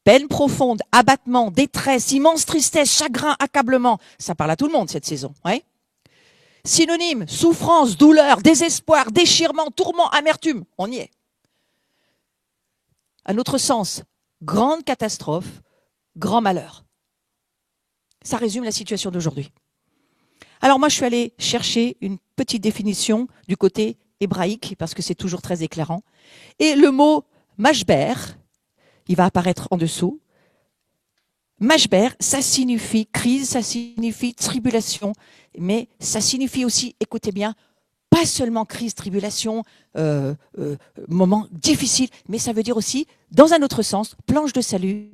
Peine profonde, abattement, détresse, immense tristesse, chagrin, accablement. Ça parle à tout le monde cette saison. Ouais. Synonyme, souffrance, douleur, désespoir, déchirement, tourment, amertume. On y est. À notre sens, grande catastrophe, grand malheur. Ça résume la situation d'aujourd'hui. Alors moi, je suis allée chercher une petite définition du côté hébraïque, parce que c'est toujours très éclairant. Et le mot mashber, il va apparaître en dessous. Mashber, ça signifie crise, ça signifie tribulation, mais ça signifie aussi, écoutez bien, pas seulement crise, tribulation, moment difficile, mais ça veut dire aussi, dans un autre sens, planche de salut,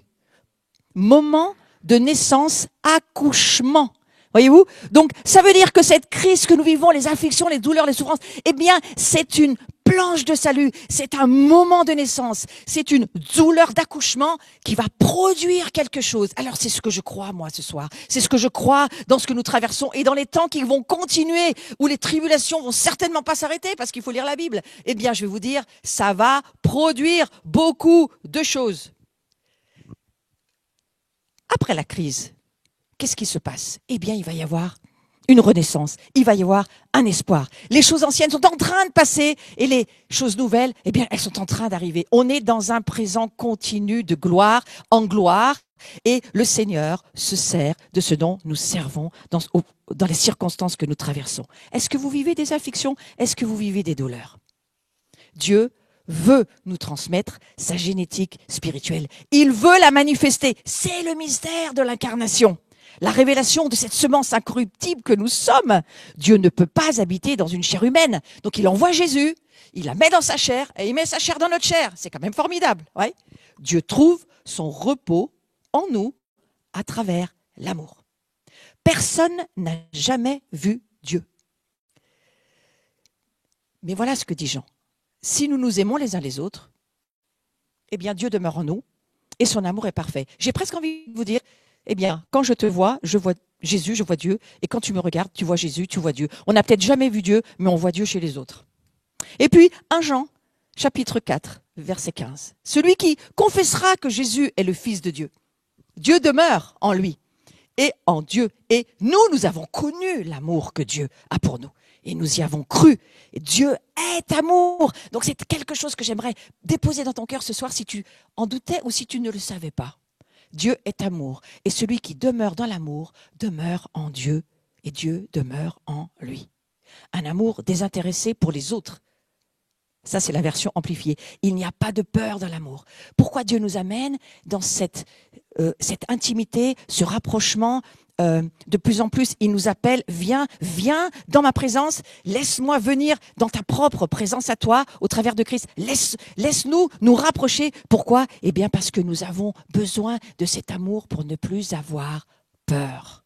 moment de naissance, accouchement. Voyez-vous? Donc, ça veut dire que cette crise que nous vivons, les afflictions, les douleurs, les souffrances, eh bien, c'est une planche de salut, c'est un moment de naissance, c'est une douleur d'accouchement qui va produire quelque chose. Alors c'est ce que je crois moi ce soir, c'est ce que je crois dans ce que nous traversons et dans les temps qui vont continuer, où les tribulations vont certainement pas s'arrêter parce qu'il faut lire la Bible. Eh bien je vais vous dire, ça va produire beaucoup de choses. Après la crise, qu'est-ce qui se passe? Eh bien il va y avoir une renaissance, il va y avoir un espoir. Les choses anciennes sont en train de passer et les choses nouvelles, eh bien, elles sont en train d'arriver. On est dans un présent continu de gloire en gloire et le Seigneur se sert de ce dont nous servons dans les circonstances que nous traversons. Est-ce que vous vivez des afflictions? Est-ce que vous vivez des douleurs? Dieu veut nous transmettre sa génétique spirituelle. Il veut la manifester. C'est le mystère de l'incarnation. La révélation de cette semence incorruptible que nous sommes. Dieu ne peut pas habiter dans une chair humaine. Donc il envoie Jésus, il la met dans sa chair et il met sa chair dans notre chair. C'est quand même formidable. Ouais. Dieu trouve son repos en nous à travers l'amour. Personne n'a jamais vu Dieu. Mais voilà ce que dit Jean. Si nous nous aimons les uns les autres, eh bien Dieu demeure en nous et son amour est parfait. J'ai presque envie de vous dire, eh bien, quand je te vois, je vois Jésus, je vois Dieu. Et quand tu me regardes, tu vois Jésus, tu vois Dieu. On n'a peut-être jamais vu Dieu, mais on voit Dieu chez les autres. Et puis, 1 Jean, chapitre 4, verset 15. Celui qui confessera que Jésus est le Fils de Dieu. Dieu demeure en lui. et en Dieu. Et nous avons connu l'amour que Dieu a pour nous. Et nous y avons cru. Et Dieu est amour. Donc c'est quelque chose que j'aimerais déposer dans ton cœur ce soir si tu en doutais ou si tu ne le savais pas. Dieu est amour. Et celui qui demeure dans l'amour demeure en Dieu. Et Dieu demeure en lui. Un amour désintéressé pour les autres. Ça, c'est la version amplifiée. Il n'y a pas de peur dans l'amour. Pourquoi Dieu nous amène dans cette intimité, ce rapprochement de plus en plus, il nous appelle, viens dans ma présence, laisse-moi venir dans ta propre présence à toi, au travers de Christ. Laisse-nous nous rapprocher. Pourquoi? Eh bien, parce que nous avons besoin de cet amour pour ne plus avoir peur.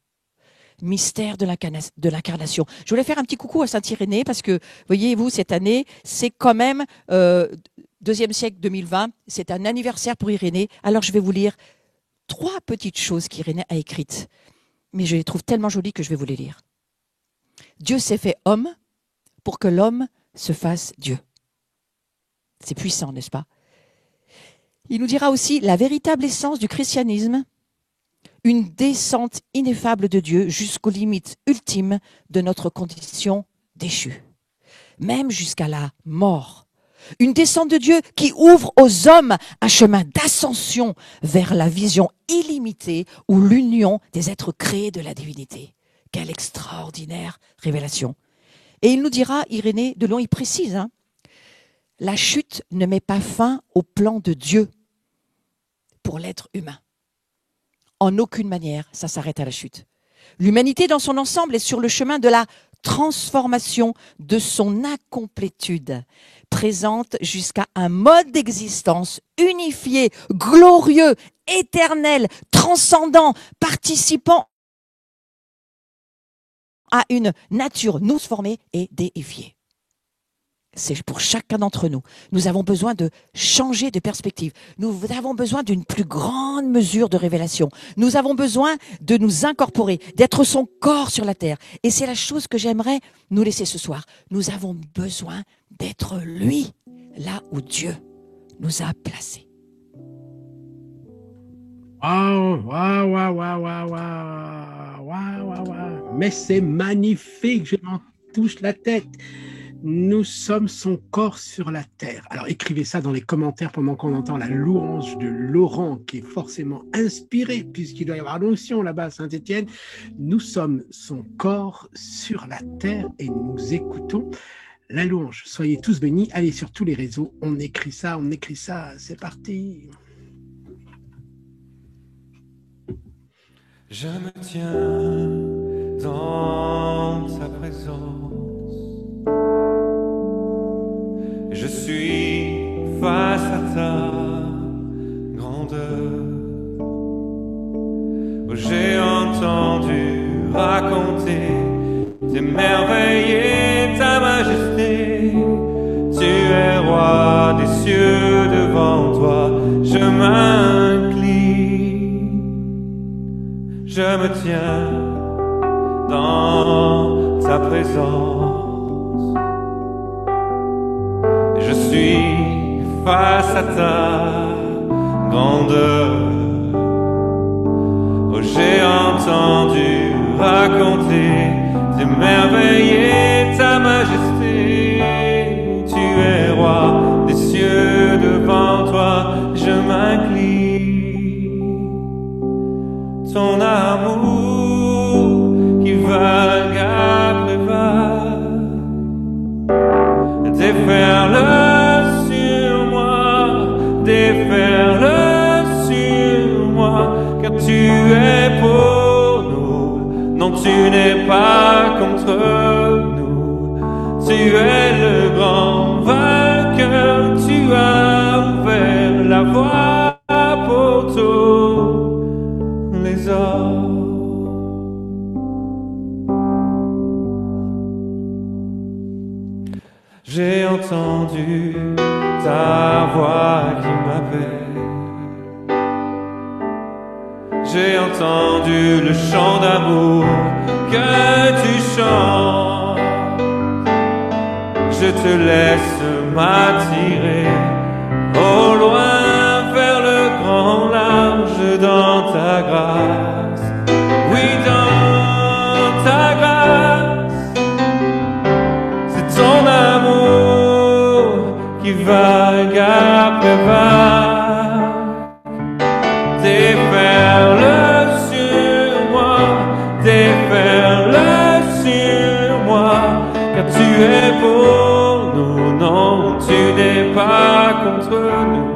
Mystère de l'incarnation. Je voulais faire un petit coucou à Saint-Irénée parce que, voyez-vous, cette année, c'est quand même deuxième siècle 2020. C'est un anniversaire pour Irénée. Alors, je vais vous lire 3 petites choses qu'Irénée a écrites. Mais je les trouve tellement jolies que je vais vous les lire. Dieu s'est fait homme pour que l'homme se fasse Dieu. C'est puissant, n'est-ce pas? Il nous dira aussi la véritable essence du christianisme, une descente ineffable de Dieu jusqu'aux limites ultimes de notre condition déchue, même jusqu'à la mort. Une descente de Dieu qui ouvre aux hommes un chemin d'ascension vers la vision illimitée ou l'union des êtres créés de la divinité. Quelle extraordinaire révélation. Et il nous dira, Irénée de Lyon, il précise, la chute ne met pas fin au plan de Dieu pour l'être humain. En aucune manière, ça s'arrête à la chute. L'humanité dans son ensemble est sur le chemin de la transformation de son incomplétude, présente jusqu'à un mode d'existence unifié, glorieux, éternel, transcendant, participant à une nature nous formée et déifiée. C'est pour chacun d'entre nous. Nous avons besoin de changer de perspective. Nous avons besoin d'une plus grande mesure de révélation. Nous avons besoin de nous incorporer, d'être son corps sur la terre. Et c'est la chose que j'aimerais nous laisser ce soir. Nous avons besoin d'être lui, là où Dieu nous a placés. Waouh. Mais c'est magnifique, je m'en touche la tête. Nous sommes son corps sur la terre. Alors écrivez ça dans les commentaires pendant qu'on entend la louange de Laurent qui est forcément inspiré puisqu'il doit y avoir l'onction là-bas à Saint-Étienne. Nous sommes son corps sur la terre et nous écoutons la louange. Soyez tous bénis. Allez sur tous les réseaux. On écrit ça. C'est parti. Je me tiens dans ta présence. Je suis face à ta grandeur. J'ai entendu raconter tes merveilles et ta majesté. Tu es roi des cieux, devant toi je m'incline. Je me tiens dans ta présence. Je suis face à ta grandeur. Oh, j'ai entendu raconter tes merveilles et ta majesté. Tu es roi des cieux, devant toi je m'incline. Ton amour qui vague après vague déferle sur moi, car tu es pour nous. Non, tu n'es pas contre nous. Tu es le grand vainqueur. Tu as ouvert la voie pour tous les hommes. J'ai entendu ta voix qui m'appelle. J'ai entendu le chant d'amour que tu chantes. Je te laisse m'attirer au loin vers le grand large dans ta grâce. Oui, vague après vague déferle sur moi, déferle sur moi, car tu es pour nous, non, tu n'es pas contre nous.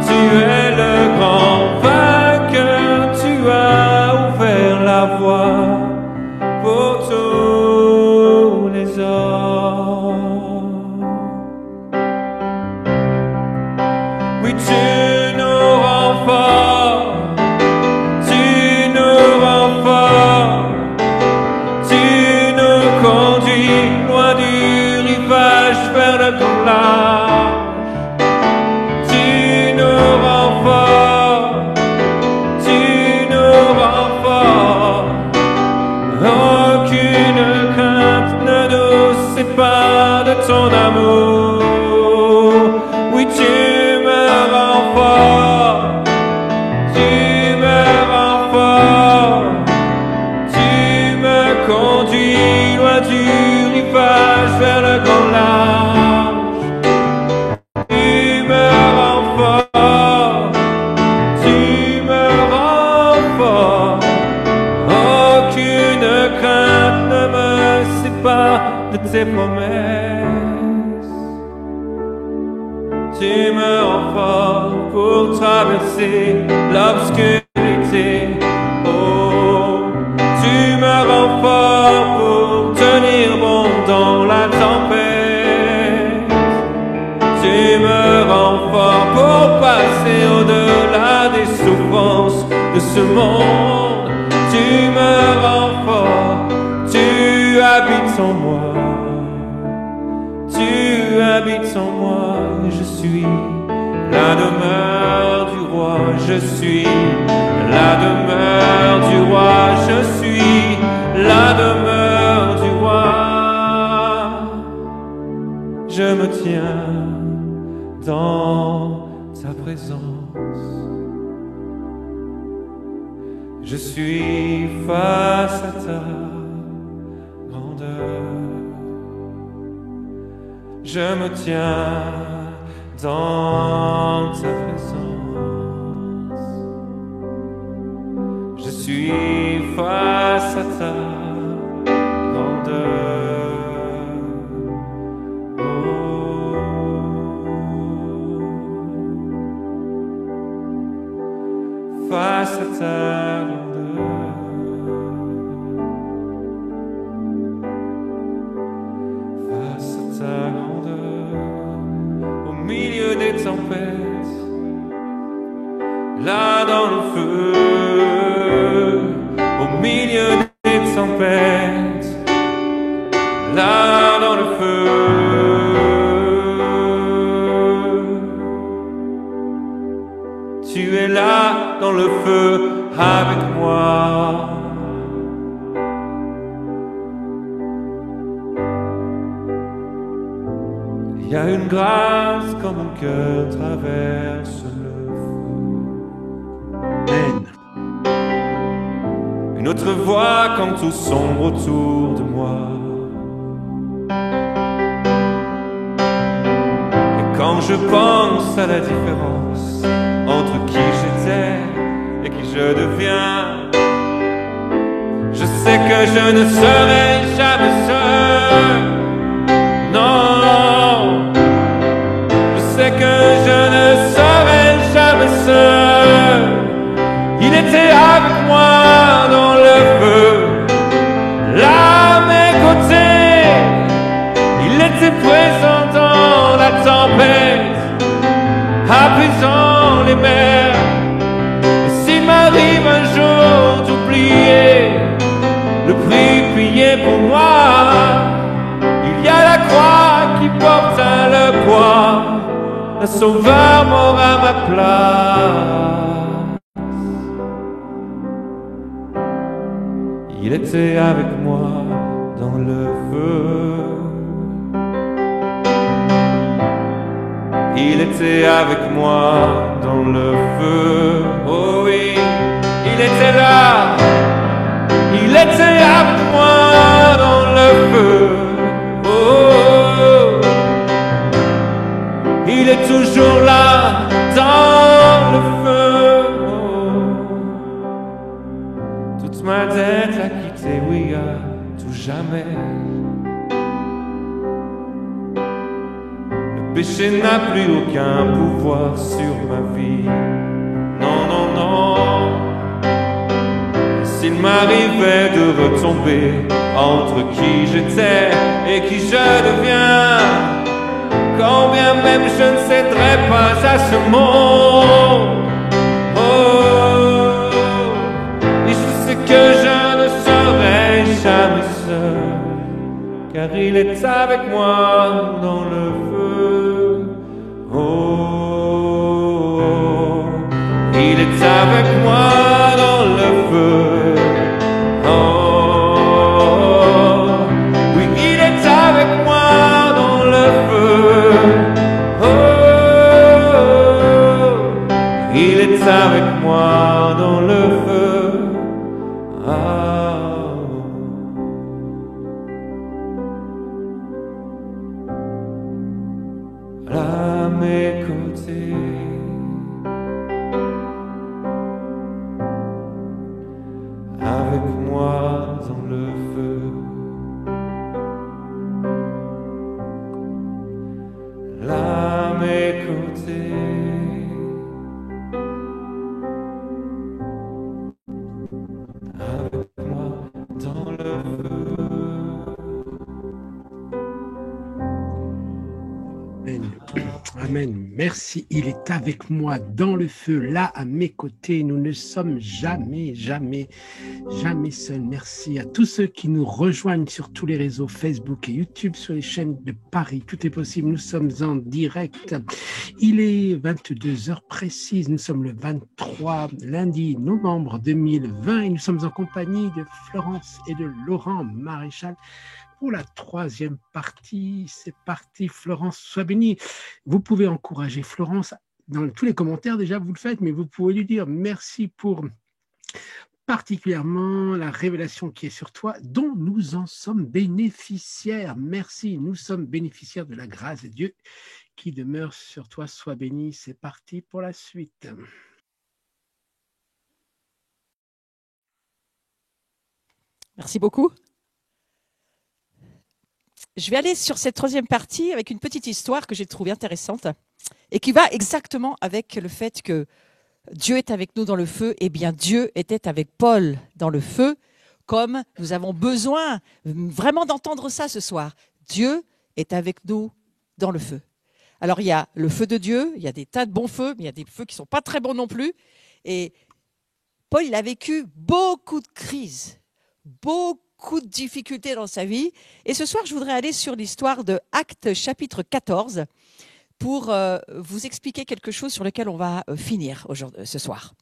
Tu es le grand vainqueur, tu as ouvert la voie pour tous les hommes. Oui, tu nous rends forts, tu nous rends forts, tu nous conduis loin du rivage vers le grand large. Tu nous rends forts, tu nous rends forts. Aucune crainte ne nous sépare de ton amour. Oui, tu me rends fort, tu me rends fort, tu me conduis loin du rivage vers le grand large. Tu me rends fort, tu me rends fort. Aucune crainte ne me sépare de tes promesses. Tu me rends fort pour traverser l'obscurité. Oh, tu me rends fort pour tenir bon dans la tempête. Tu me rends fort pour passer au-delà des souffrances de ce monde. Tu me rends fort, tu habites en moi. Tu habites en moi, je suis la demeure du roi. Je suis la demeure du roi. Je suis la demeure du roi. Je me tiens dans ta présence. Je suis face à ta grandeur. Je me tiens dans ta présence. Je suis face à ta grandeur. Oh. Face à ta grandeur. Face à ta grandeur. Au milieu des tempêtes, là dans le feu. Au milieu des tempêtes, là dans le feu. Tu es là dans le feu avec moi. Il y a une grâce quand mon cœur traverse le feu. Amen. Une autre voix quand tout sombre autour de moi. Et quand je pense à la différence entre qui j'étais et qui je deviens, je sais que je ne serai jamais seul. Non, je sais que je ne serai jamais seul. Il était avec moi dans le feu, là à mes côtés. Il était présent dans la tempête, apaisant les mers. Et s'il m'arrive un jour d'oublier le prix payé pour moi, il y a la croix qui porte le poids. Le Sauveur mort à ma place. Il était avec moi dans le feu. Il était avec moi dans le feu. Oh oui, il était là. Il était avec moi dans le feu. Oh, il est toujours là dans le feu. Toute ma tête l'a quitté, oui, à tout jamais. Le péché n'a plus aucun pouvoir sur ma vie. Non, non, non. S'il m'arrivait de retomber entre qui j'étais et qui je deviens, quand bien même je ne céderai pas à ce monde. Oh, et je sais que je ne serai jamais seul, car il est avec moi dans le feu. Oh, il est avec moi dans le feu. Avec moi dans le feu. Ah. À mes côtés. Avec moi dans le feu. À mes côtés. Amen. Merci. Il est avec moi dans le feu, là à mes côtés. Nous ne sommes jamais, jamais, jamais seuls. Merci à tous ceux qui nous rejoignent sur tous les réseaux Facebook et YouTube, sur les chaînes de Paris. Tout est possible. Nous sommes en direct. Il est 22h précises. Nous sommes le 23 lundi novembre 2020 et nous sommes en compagnie de Florence et de Laurent Maréchal. Pour la troisième partie, c'est parti. Florence, sois bénie. Vous pouvez encourager Florence dans tous les commentaires, déjà vous le faites, mais vous pouvez lui dire merci pour particulièrement la révélation qui est sur toi, dont nous en sommes bénéficiaires. Merci, nous sommes bénéficiaires de la grâce de Dieu qui demeure sur toi. Sois bénie. C'est parti pour la suite. Merci beaucoup. Je vais aller sur cette troisième partie avec une petite histoire que j'ai trouvée intéressante et qui va exactement avec le fait que Dieu est avec nous dans le feu. Eh bien, Dieu était avec Paul dans le feu, comme nous avons besoin vraiment d'entendre ça ce soir. Dieu est avec nous dans le feu. Alors, il y a le feu de Dieu, il y a des tas de bons feux, mais il y a des feux qui ne sont pas très bons non plus. Et Paul, il a vécu beaucoup de crises, beaucoup de difficultés dans sa vie. Et ce soir, je voudrais aller sur l'histoire de Actes chapitre 14 pour vous expliquer quelque chose sur lequel on va finir ce soir.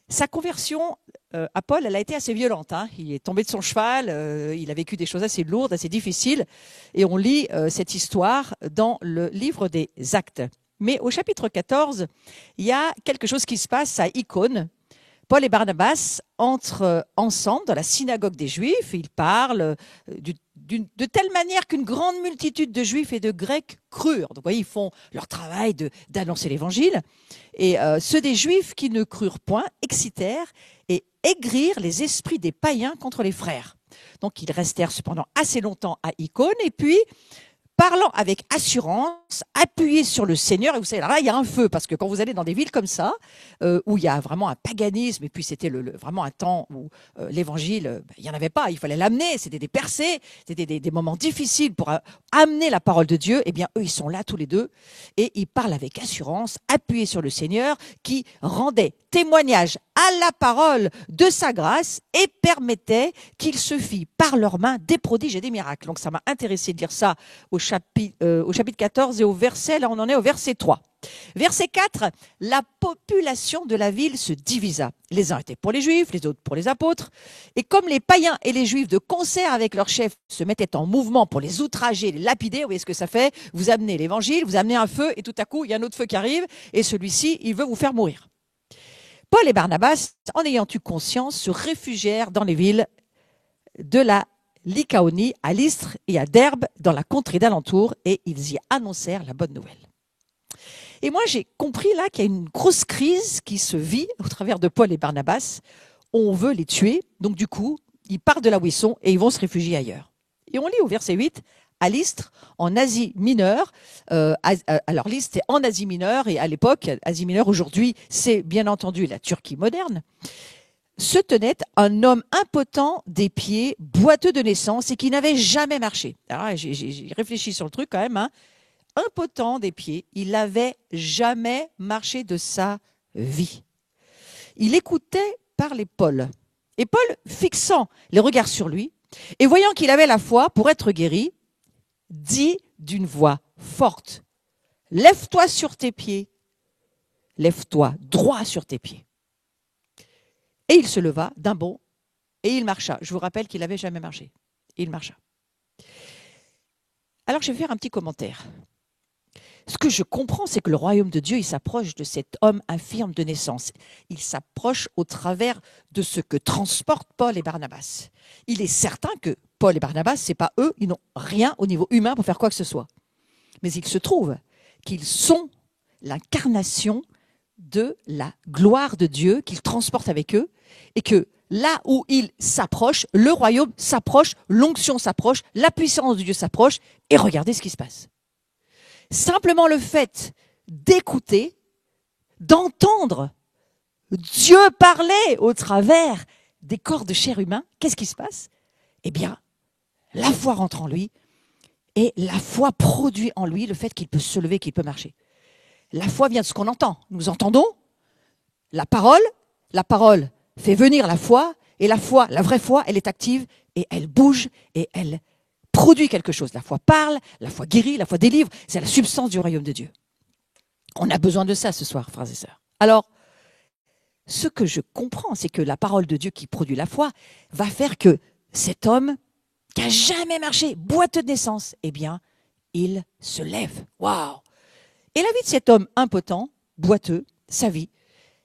Sa conversion à Paul, elle a été assez violente. Hein. Il est tombé de son cheval, il a vécu des choses assez lourdes, assez difficiles. Et on lit cette histoire dans le livre des Actes. Mais au chapitre 14, il y a quelque chose qui se passe à Icône. Paul et Barnabas entrent ensemble dans la synagogue des Juifs. Ils parlent de telle manière qu'une grande multitude de Juifs et de Grecs crurent. Donc, vous voyez, ils font leur travail d'annoncer l'Évangile. Et ceux des Juifs qui ne crurent point excitèrent et aigrirent les esprits des païens contre les frères. Donc, ils restèrent cependant assez longtemps à Icône. Et puis, parlant avec assurance, appuyés sur le Seigneur. Et vous savez, là, il y a un feu, parce que quand vous allez dans des villes comme ça, où il y a vraiment un paganisme, et puis c'était vraiment un temps où l'évangile, il n'y en avait pas, il fallait l'amener, c'était des percées, c'était des moments difficiles pour amener la parole de Dieu. Eh bien, eux, ils sont là tous les deux, et ils parlent avec assurance, appuyés sur le Seigneur, qui rendait témoignage à la parole de sa grâce et permettait qu'il se fît par leurs mains des prodiges et des miracles. Donc ça m'a intéressé de lire ça au chapitre 14 et au verset, là on en est au verset 3. Verset 4, la population de la ville se divisa. Les uns étaient pour les Juifs, les autres pour les apôtres. Et comme les païens et les Juifs de concert avec leurs chefs se mettaient en mouvement pour les outrager, les lapider, vous voyez ce que ça fait? Vous amenez l'évangile, vous amenez un feu et tout à coup il y a un autre feu qui arrive et celui-ci il veut vous faire mourir. Paul et Barnabas, en ayant eu conscience, se réfugièrent dans les villes de la Lycaonie, à Lystre et à Derbe, dans la contrée d'alentour, et ils y annoncèrent la bonne nouvelle. Et moi, j'ai compris là qu'il y a une grosse crise qui se vit au travers de Paul et Barnabas. On veut les tuer, donc du coup, ils partent de là où ils sont et ils vont se réfugier ailleurs. Et on lit au verset 8, à Lystre, en Asie mineure. Alors Lystre, c'est en Asie mineure, et à l'époque, Asie mineure, aujourd'hui, c'est bien entendu la Turquie moderne. Se tenait un homme impotent des pieds, boiteux de naissance et qui n'avait jamais marché. Alors j'ai réfléchi sur le truc quand même, hein. Impotent des pieds, il n'avait jamais marché de sa vie. Il écoutait parler Paul. Et Paul, fixant les regards sur lui, et voyant qu'il avait la foi pour être guéri, dit d'une voix forte, « Lève-toi sur tes pieds, lève-toi droit sur tes pieds. » Et il se leva d'un bond et il marcha. Je vous rappelle qu'il n'avait jamais marché. Il marcha. Alors je vais faire un petit commentaire. Ce que je comprends, c'est que le royaume de Dieu, il s'approche de cet homme infirme de naissance. Il s'approche au travers de ce que transportent Paul et Barnabas. Il est certain que Paul et Barnabas, c'est pas eux, ils n'ont rien au niveau humain pour faire quoi que ce soit. Mais il se trouve qu'ils sont l'incarnation de la gloire de Dieu qu'ils transportent avec eux et que là où ils s'approchent, le royaume s'approche, l'onction s'approche, la puissance de Dieu s'approche et regardez ce qui se passe. Simplement le fait d'écouter, d'entendre Dieu parler au travers des corps de chair humain, qu'est-ce qui se passe? Eh bien, la foi rentre en lui et la foi produit en lui le fait qu'il peut se lever, qu'il peut marcher. La foi vient de ce qu'on entend. Nous entendons la parole fait venir la foi, et la foi, la vraie foi, elle est active et elle bouge et elle produit quelque chose. La foi parle, la foi guérit, la foi délivre, c'est la substance du royaume de Dieu. On a besoin de ça ce soir, frères et sœurs. Alors, ce que je comprends, c'est que la parole de Dieu qui produit la foi va faire que cet homme qui n'a jamais marché, boiteux de naissance, eh bien, il se lève. Waouh! Et la vie de cet homme impotent, boiteux, sa vie,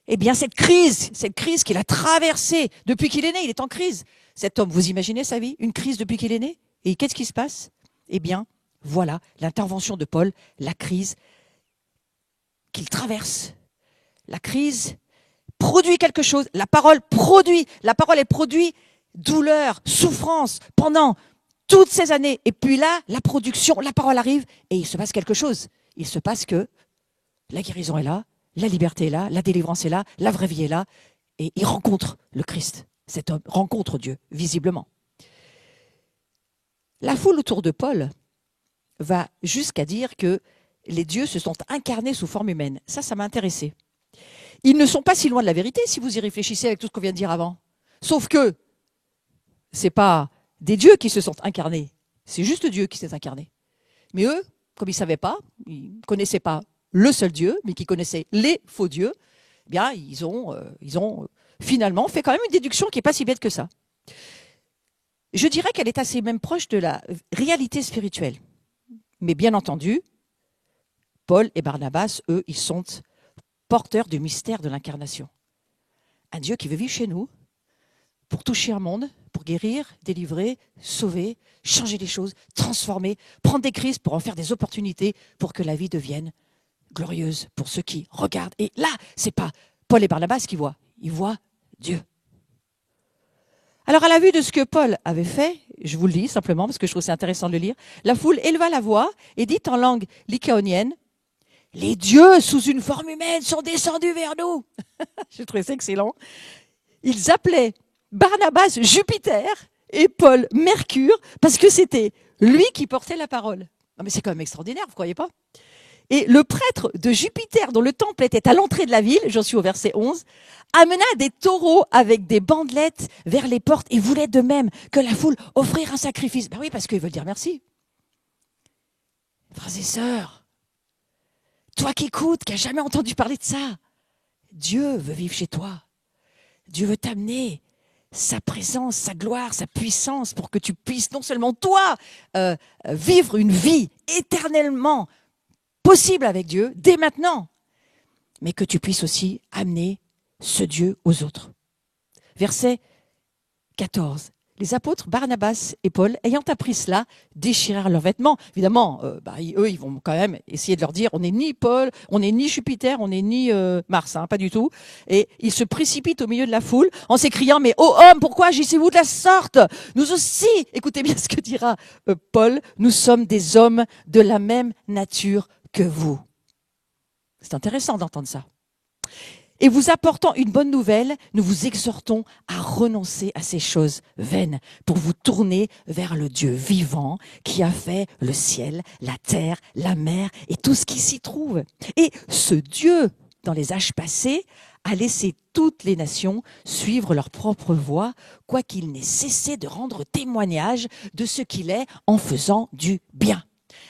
eh bien, cette crise qu'il a traversée depuis qu'il est né, il est en crise. Cet homme, vous imaginez sa vie? Une crise depuis qu'il est né? Et qu'est-ce qui se passe? Eh bien, voilà l'intervention de Paul, la crise qu'il traverse. La crise produit quelque chose. La parole, elle produit douleur, souffrance pendant toutes ces années. Et puis là, la production, la parole arrive et il se passe quelque chose. Il se passe que la guérison est là, la liberté est là, la délivrance est là, la vraie vie est là. Et il rencontre le Christ. Cet homme rencontre Dieu, visiblement. La foule autour de Paul va jusqu'à dire que les dieux se sont incarnés sous forme humaine. Ça m'a intéressé. Ils ne sont pas si loin de la vérité si vous y réfléchissez avec tout ce qu'on vient de dire avant. Sauf que ce n'est pas des dieux qui se sont incarnés, c'est juste Dieu qui s'est incarné. Mais eux, comme ils ne savaient pas, ils ne connaissaient pas le seul Dieu, mais qui connaissaient les faux dieux, eh bien, ils ont finalement fait quand même une déduction qui n'est pas si bête que ça. Je dirais qu'elle est assez même proche de la réalité spirituelle. Mais bien entendu, Paul et Barnabas, eux, ils sont porteurs du mystère de l'incarnation. Un Dieu qui veut vivre chez nous pour toucher un monde, pour guérir, délivrer, sauver, changer les choses, transformer, prendre des crises pour en faire des opportunités pour que la vie devienne glorieuse pour ceux qui regardent. Et là, ce n'est pas Paul et Barnabas qui voient, ils voient Dieu. Alors, à la vue de ce que Paul avait fait, je vous le lis simplement parce que je trouve c'est intéressant de le lire, la foule éleva la voix et dit en langue lycaonienne, « Les dieux sous une forme humaine sont descendus vers nous. » Je trouvais ça excellent. Ils appelaient Barnabas Jupiter et Paul Mercure parce que c'était lui qui portait la parole. Non mais c'est quand même extraordinaire, vous ne croyez pas? Et le prêtre de Jupiter, dont le temple était à l'entrée de la ville, j'en suis au verset 11, amena des taureaux avec des bandelettes vers les portes et voulait de même que la foule offrir un sacrifice. Ben oui, parce qu'ils veulent dire merci. Frères et sœurs, toi qui écoutes, qui n'as jamais entendu parler de ça, Dieu veut vivre chez toi. Dieu veut t'amener sa présence, sa gloire, sa puissance pour que tu puisses non seulement toi vivre une vie éternellement possible avec Dieu dès maintenant, mais que tu puisses aussi amener ce Dieu aux autres. Verset 14. Les apôtres Barnabas et Paul, ayant appris cela, déchirèrent leurs vêtements. Évidemment, eux, ils vont quand même essayer de leur dire, on n'est ni Paul, on n'est ni Jupiter, on n'est ni Mars, pas du tout. Et ils se précipitent au milieu de la foule en s'écriant, mais ô hommes, pourquoi agissez-vous de la sorte? Nous aussi, écoutez bien ce que dira Paul, nous sommes des hommes de la même nature que vous. C'est intéressant d'entendre ça. Et vous apportant une bonne nouvelle, nous vous exhortons à renoncer à ces choses vaines pour vous tourner vers le Dieu vivant qui a fait le ciel, la terre, la mer et tout ce qui s'y trouve. Et ce Dieu, dans les âges passés, a laissé toutes les nations suivre leur propre voie, quoiqu'il n'ait cessé de rendre témoignage de ce qu'il est en faisant du bien.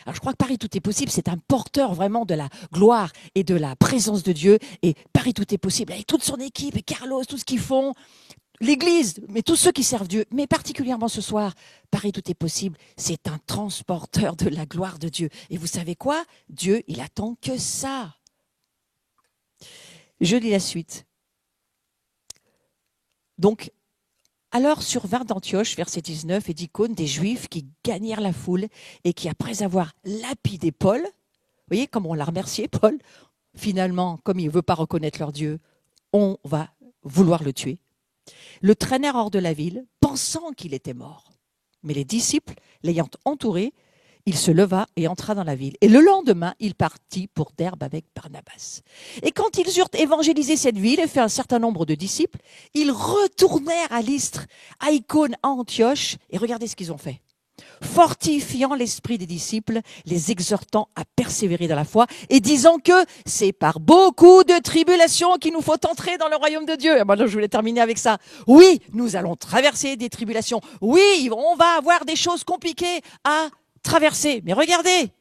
Alors je crois que Paris Tout est possible, c'est un porteur vraiment de la gloire et de la présence de Dieu. Et Paris Tout est possible, avec toute son équipe, et Carlos, tout ce qu'ils font, l'Église, mais tous ceux qui servent Dieu, mais particulièrement ce soir, Paris Tout est possible, c'est un transporteur de la gloire de Dieu. Et vous savez quoi? Dieu, il attend que ça. Je lis la suite. Donc, alors survinrent d'Antioche, verset 19, et d'Icône, des Juifs qui gagnèrent la foule et qui, après avoir lapidé Paul, vous voyez comment on l'a remercié, Paul, finalement, comme il ne veut pas reconnaître leur Dieu, on va vouloir le tuer, le traînèrent hors de la ville, pensant qu'il était mort. Mais les disciples, l'ayant entouré, il se leva et entra dans la ville. Et le lendemain, il partit pour Derbe avec Barnabas. Et quand ils eurent évangélisé cette ville et fait un certain nombre de disciples, ils retournèrent à Lystre, à Icône, à Antioche. Et regardez ce qu'ils ont fait. Fortifiant l'esprit des disciples, les exhortant à persévérer dans la foi et disant que c'est par beaucoup de tribulations qu'il nous faut entrer dans le royaume de Dieu. Et moi, je voulais terminer avec ça. Oui, nous allons traverser des tribulations. Oui, on va avoir des choses compliquées à traverser. Mais regardez,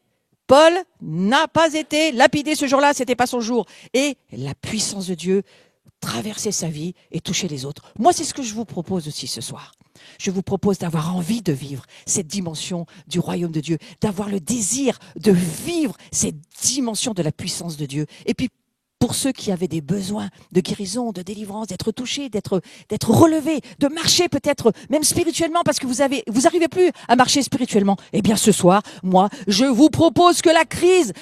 Paul n'a pas été lapidé ce jour-là, c'était pas son jour. Et la puissance de Dieu traversait sa vie et touchait les autres. Moi, c'est ce que je vous propose aussi ce soir. Je vous propose d'avoir envie de vivre cette dimension du royaume de Dieu, d'avoir le désir de vivre cette dimension de la puissance de Dieu. Et puis, pour ceux qui avaient des besoins de guérison, de délivrance, d'être touchés, d'être relevés, de marcher peut-être même spirituellement parce que vous arrivez plus à marcher spirituellement. Eh bien, ce soir, moi, je vous propose que la crise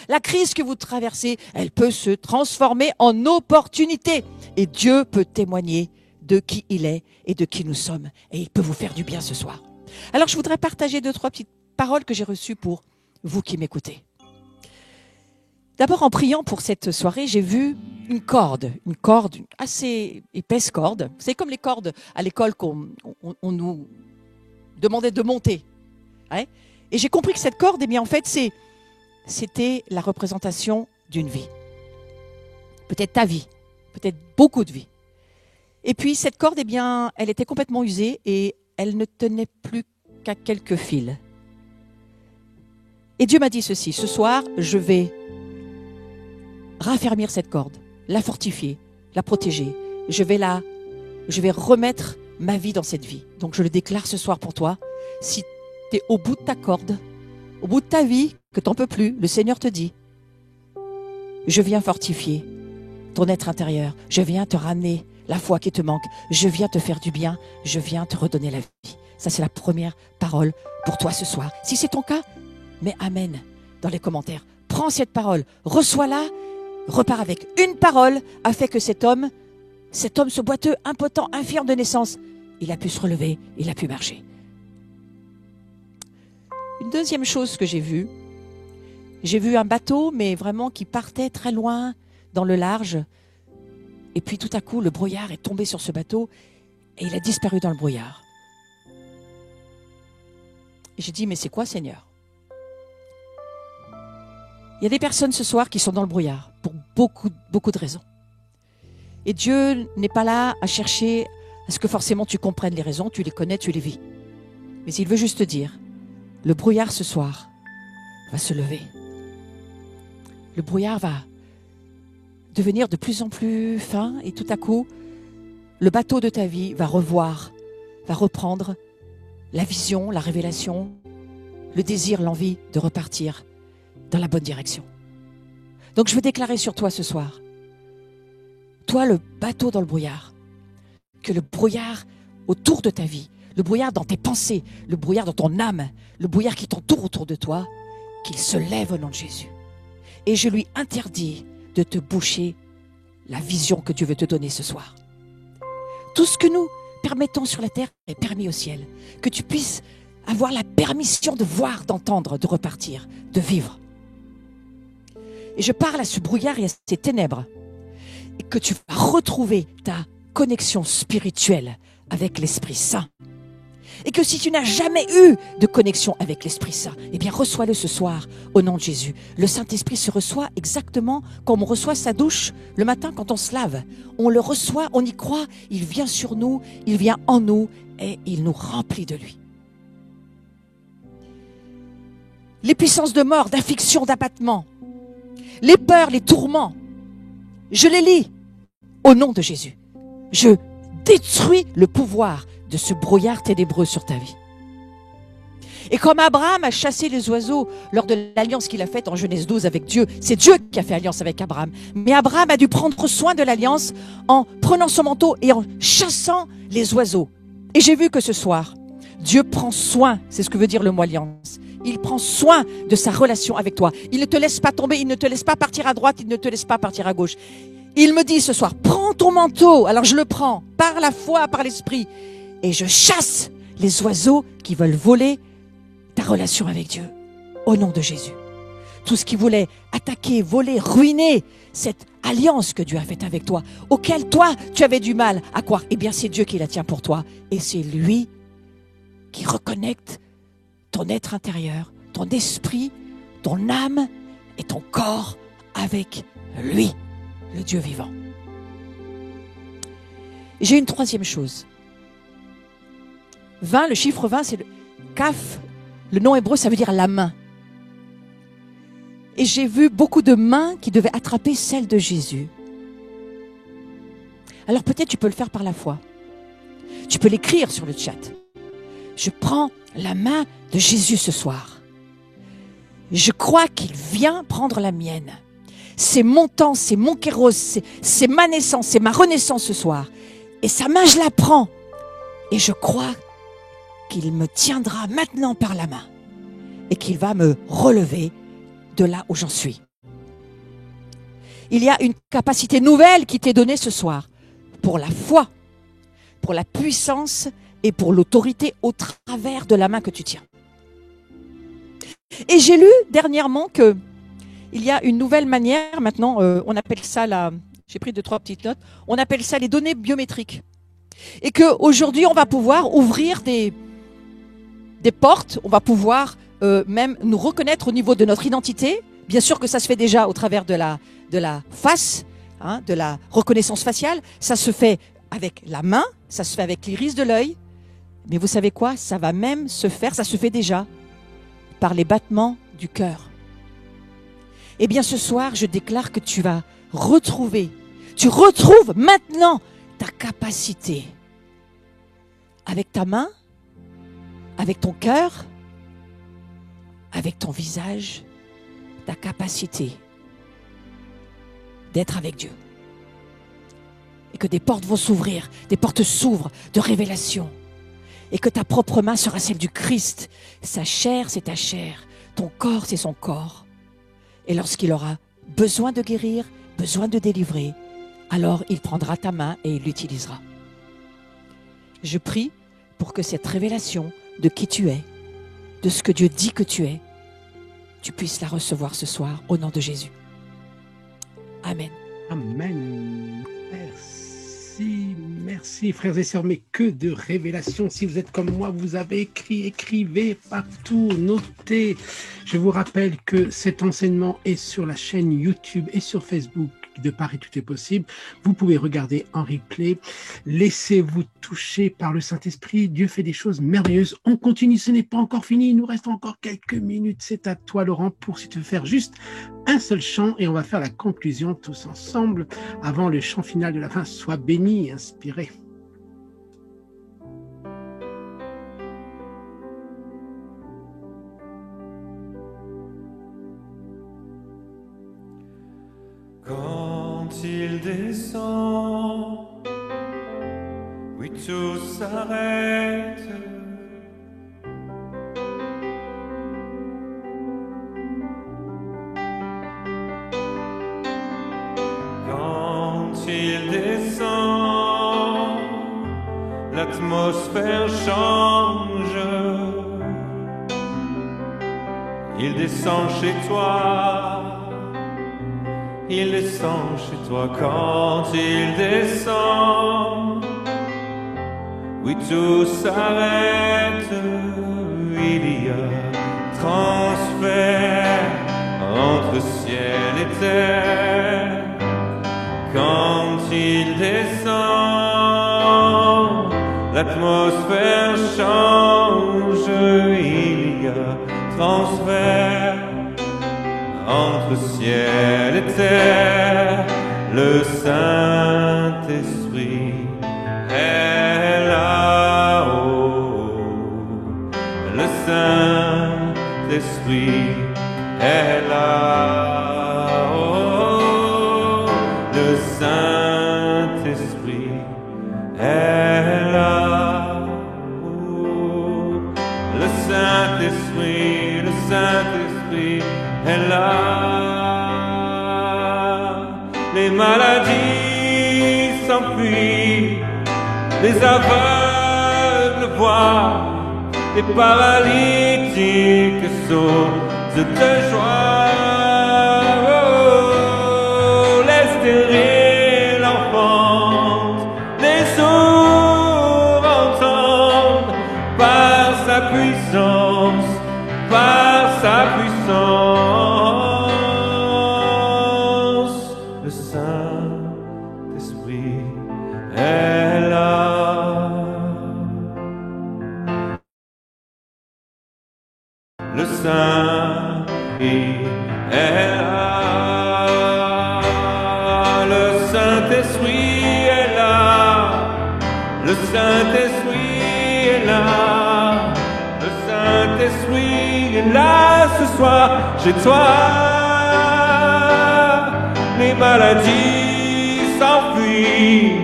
que vous traversez, elle peut se transformer en opportunité. Et Dieu peut témoigner de qui il est et de qui nous sommes. Et il peut vous faire du bien ce soir. Alors, je voudrais partager 2-3 petites paroles que j'ai reçues pour vous qui m'écoutez. D'abord, en priant pour cette soirée, j'ai vu une corde, une assez épaisse corde. C'est comme les cordes à l'école qu'on nous demandait de monter. Ouais. Et j'ai compris que cette corde, eh bien, en fait, c'était la représentation d'une vie. Peut-être ta vie, peut-être beaucoup de vies. Et puis, cette corde, eh bien, elle était complètement usée et elle ne tenait plus qu'à quelques fils. Et Dieu m'a dit ceci, ce soir, je vais raffermir cette corde, la fortifier, la protéger. Je vais remettre ma vie dans cette vie. Donc je le déclare ce soir pour toi. Si tu es au bout de ta corde, au bout de ta vie, que tu n'en peux plus, le Seigneur te dit, je viens fortifier ton être intérieur. Je viens te ramener la foi qui te manque. Je viens te faire du bien. Je viens te redonner la vie. Ça, c'est la première parole pour toi ce soir. Si c'est ton cas, mets Amen dans les commentaires. Prends cette parole, reçois-la. Repart avec une parole a fait que cet homme, ce boiteux, impotent, infirme de naissance, il a pu se relever, il a pu marcher. Une deuxième chose que j'ai vu un bateau, mais vraiment qui partait très loin dans le large. Et puis tout à coup, le brouillard est tombé sur ce bateau et il a disparu dans le brouillard. Et j'ai dit, mais c'est quoi, Seigneur ? Il y a des personnes ce soir qui sont dans le brouillard pour beaucoup de raisons. Et Dieu n'est pas là à chercher à ce que forcément tu comprennes les raisons, tu les connais, tu les vis. Mais il veut juste te dire, le brouillard ce soir va se lever. Le brouillard va devenir de plus en plus fin et tout à coup, le bateau de ta vie va reprendre la vision, la révélation, le désir, l'envie de repartir dans la bonne direction. Donc je veux déclarer sur toi ce soir, toi le bateau dans le brouillard, que le brouillard autour de ta vie, le brouillard dans tes pensées, le brouillard dans ton âme, le brouillard qui t'entoure autour de toi, qu'il se lève au nom de Jésus. Et je lui interdis de te boucher la vision que Dieu veut te donner ce soir. Tout ce que nous permettons sur la terre est permis au ciel. Que tu puisses avoir la permission de voir, d'entendre, de repartir, de vivre. Et je parle à ce brouillard et à ces ténèbres. Et que tu vas retrouver ta connexion spirituelle avec l'Esprit Saint. Et que si tu n'as jamais eu de connexion avec l'Esprit Saint, eh bien reçois-le ce soir au nom de Jésus. Le Saint-Esprit se reçoit exactement comme on reçoit sa douche le matin quand on se lave. On le reçoit, on y croit, il vient sur nous, il vient en nous et il nous remplit de lui. Les puissances de mort, d'affliction, d'abattement, les peurs, les tourments, je les lis au nom de Jésus. Je détruis le pouvoir de ce brouillard ténébreux sur ta vie. Et comme Abraham a chassé les oiseaux lors de l'alliance qu'il a faite en Genèse 12 avec Dieu, c'est Dieu qui a fait alliance avec Abraham. Mais Abraham a dû prendre soin de l'alliance en prenant son manteau et en chassant les oiseaux. Et j'ai vu que ce soir, Dieu prend soin, c'est ce que veut dire le mot alliance. Il prend soin de sa relation avec toi. Il ne te laisse pas tomber, il ne te laisse pas partir à droite, il ne te laisse pas partir à gauche. Il me dit ce soir, prends ton manteau. Alors je le prends par la foi, par l'esprit. Et je chasse les oiseaux qui veulent voler ta relation avec Dieu. Au nom de Jésus. Tout ce qui voulait attaquer, voler, ruiner cette alliance que Dieu a faite avec toi, auquel toi, tu avais du mal à croire. Eh bien, c'est Dieu qui la tient pour toi. Et c'est lui qui reconnecte ton être intérieur, ton esprit, ton âme et ton corps avec lui, le Dieu vivant. J'ai une troisième chose. 20, le chiffre 20, c'est le kaf. Le nom hébreu, ça veut dire la main. Et j'ai vu beaucoup de mains qui devaient attraper celle de Jésus. Alors peut-être tu peux le faire par la foi. Tu peux l'écrire sur le chat. Je prends la main de Jésus ce soir. Je crois qu'il vient prendre la mienne. C'est mon temps, c'est mon kéros, c'est ma naissance, c'est ma renaissance ce soir. Et sa main, je la prends. Et je crois qu'il me tiendra maintenant par la main. Et qu'il va me relever de là où j'en suis. Il y a une capacité nouvelle qui t'est donnée ce soir. Pour la foi, pour la puissance et pour l'autorité au travers de la main que tu tiens. Et j'ai lu dernièrement que il y a une nouvelle manière, maintenant, on appelle ça j'ai pris 2-3 petites notes, on appelle ça les données biométriques. Et qu'aujourd'hui, on va pouvoir ouvrir des portes, on va pouvoir même nous reconnaître au niveau de notre identité. Bien sûr que ça se fait déjà au travers de la face, hein, de la reconnaissance faciale. Ça se fait avec la main, ça se fait avec l'iris de l'œil. Mais vous savez quoi? Ça va même se faire, ça se fait déjà, par les battements du cœur. Eh bien, ce soir, je déclare que tu retrouves maintenant ta capacité avec ta main, avec ton cœur, avec ton visage, ta capacité d'être avec Dieu. Et que des portes vont s'ouvrir, des portes s'ouvrent de révélation. Et que ta propre main sera celle du Christ. Sa chair, c'est ta chair. Ton corps, c'est son corps. Et lorsqu'il aura besoin de guérir, besoin de délivrer, alors il prendra ta main et il l'utilisera. Je prie pour que cette révélation de qui tu es, de ce que Dieu dit que tu es, tu puisses la recevoir ce soir au nom de Jésus. Amen. Amen. Merci frères et sœurs, mais que de révélations. Si vous êtes comme moi, vous avez écrit, écrivez partout, notez. Je vous rappelle que cet enseignement est sur la chaîne YouTube et sur Facebook de Paris Tout est possible. Vous pouvez regarder en replay. Laissez-vous toucher par le Saint-Esprit. Dieu fait des choses merveilleuses. On continue, ce n'est pas encore fini. Il nous reste encore quelques minutes. C'est à toi, Laurent, pour si tu veux faire juste un seul chant et on va faire la conclusion tous ensemble avant le chant final de la fin. Sois béni, inspiré. Quand il descend, oui tout s'arrête. il descend, l'atmosphère change. Il descend chez toi, il descend chez toi quand il descend. Oui, tout s'arrête, il y a transfert entre ciel et terre. Quand il descend, l'atmosphère change, il y a transfert entre ciel et terre. Le Saint-Esprit est là-haut, le Saint-Esprit est là-haut, le Saint-Esprit est là-haut, le Saint-Esprit est là. Les maladies s'enfuient, les aveugles voient, les paralytiques sautent de joie. Oh, les stériles enfantent, les sourds entendent, par sa puissance, par sa puissance, le Saint-Esprit est là. Le Saint-Esprit est là. Le Saint-Esprit est là. Le Saint-Esprit est là. Le Saint-Esprit est là ce soir chez toi. Les maladies s'enfuient,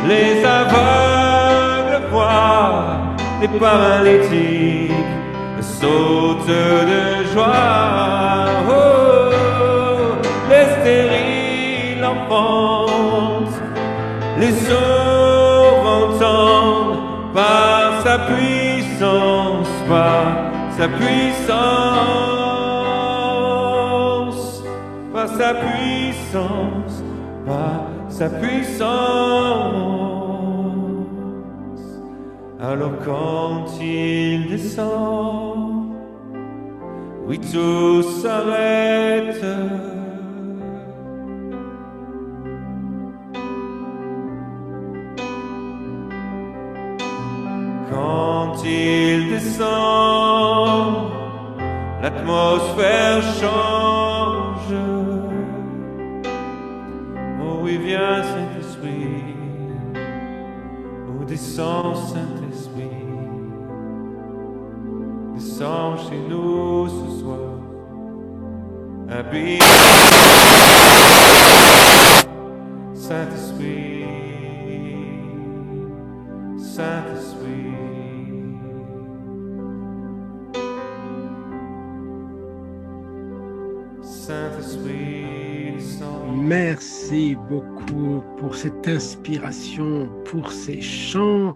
les aveugles voient, les paralytiques sautent de joie. Oh, les stériles enfantent, les sourds entendent, par sa puissance, par sa puissance, par sa puissance, par sa puissance. Alors quand il descend, oui, tout s'arrête. Quand il descend, l'atmosphère change. Oh oui, viens Saint-Esprit, oh descends Saint-Esprit, descends chez nous ce soir, habite Saint-Esprit, Saint-Esprit. Saint-Esprit, descends. Merci beaucoup pour cette inspiration, pour ces chants.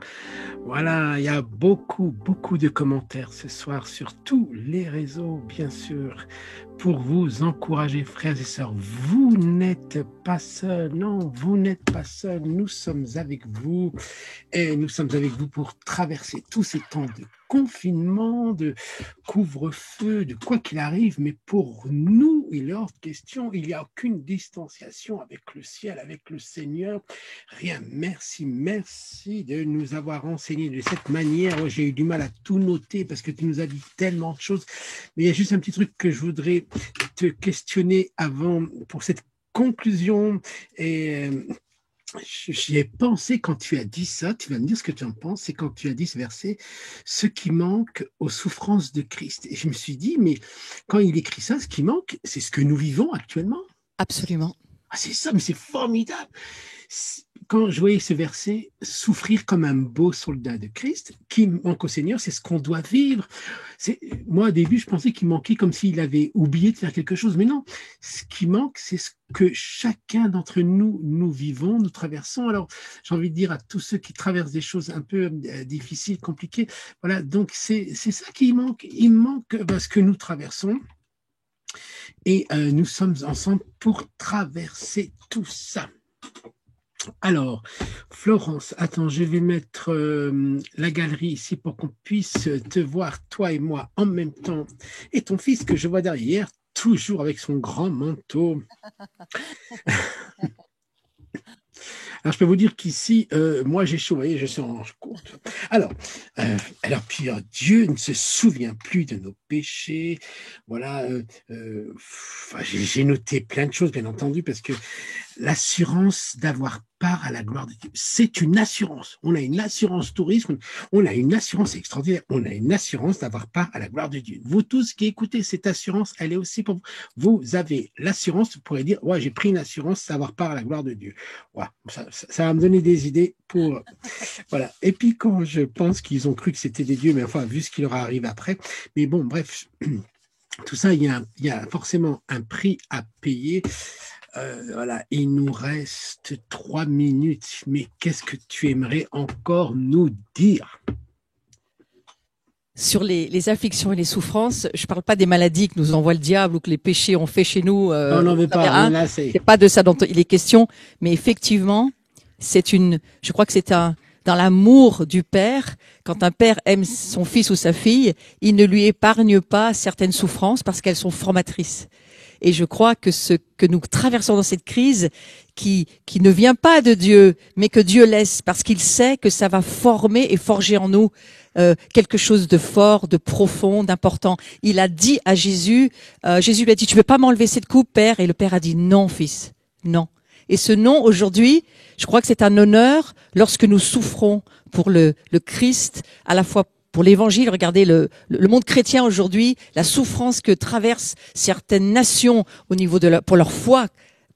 Voilà, il y a beaucoup de commentaires ce soir sur tous les réseaux, bien sûr, pour vous encourager, frères et sœurs. Vous n'êtes pas seuls, non, vous n'êtes pas seuls. Nous sommes avec vous et nous sommes avec vous pour traverser tous ces temps de confinement, de couvre-feu, de quoi qu'il arrive, mais pour nous, il est hors de question, il n'y a aucune distanciation avec le ciel, avec le Seigneur, rien. Merci de nous avoir enseigné de cette manière. J'ai eu du mal à tout noter parce que tu nous as dit tellement de choses, mais il y a juste un petit truc que je voudrais te questionner avant, pour cette conclusion, et j'y ai pensé quand tu as dit ça, tu vas me dire ce que tu en penses, c'est quand tu as dit ce verset, ce qui manque aux souffrances de Christ. Et je me suis dit, mais quand il écrit ça, ce qui manque, c'est ce que nous vivons actuellement. Absolument. Ah, c'est ça, mais c'est formidable. quand je voyais ce verset, souffrir comme un beau soldat de Christ, qui manque au Seigneur, c'est ce qu'on doit vivre. Moi, au début, je pensais qu'il manquait comme s'il avait oublié de faire quelque chose, mais non, ce qui manque, c'est ce que chacun d'entre nous, nous vivons, nous traversons. Alors, j'ai envie de dire à tous ceux qui traversent des choses un peu difficiles, compliquées, voilà, donc c'est ça qui manque. Il manque ce que nous traversons. Et nous sommes ensemble pour traverser tout ça. Alors, Florence, attends, je vais mettre la galerie ici pour qu'on puisse te voir, toi et moi, en même temps. Et ton fils que je vois derrière, toujours avec son grand manteau. Alors, je peux vous dire qu'ici, moi, j'ai chaud, vous voyez, je suis en courte. Alors puis, Dieu ne se souvient plus de nos péchés. Voilà, j'ai noté plein de choses, bien entendu, parce que l'assurance d'avoir part à la gloire de Dieu, c'est une assurance. On a une assurance tourisme, on a une assurance extraordinaire, on a une assurance d'avoir part à la gloire de Dieu. Vous tous qui écoutez, cette assurance, elle est aussi pour vous. Vous avez l'assurance, vous pourrez dire, ouais, j'ai pris une assurance d'avoir part à la gloire de Dieu. Ouais, ça va me donner des idées pour... Voilà. Et puis quand je pense qu'ils ont cru que c'était des dieux, mais enfin, vu ce qui leur arrive après, mais bon, bref, tout ça, il y a forcément un prix à payer. Voilà, il nous reste 3 minutes, mais qu'est-ce que tu aimerais encore nous dire? Sur les afflictions et les souffrances, je parle pas des maladies que nous envoie le diable ou que les péchés ont fait chez nous. Non, mais pas. Là, c'est pas de ça dont il est question, mais effectivement, je crois que c'est dans l'amour du père. Quand un père aime son fils ou sa fille, il ne lui épargne pas certaines souffrances parce qu'elles sont formatrices. Et je crois que ce que nous traversons dans cette crise, qui ne vient pas de Dieu, mais que Dieu laisse, parce qu'il sait que ça va former et forger en nous quelque chose de fort, de profond, d'important. Il a dit à Jésus, Jésus lui a dit, tu veux pas m'enlever cette coupe, Père? Et le Père a dit, non, fils, non. Et ce non, aujourd'hui, je crois que c'est un honneur lorsque nous souffrons pour le Christ, à la fois pour l'évangile. Regardez le monde chrétien aujourd'hui, la souffrance que traversent certaines nations au niveau pour leur foi,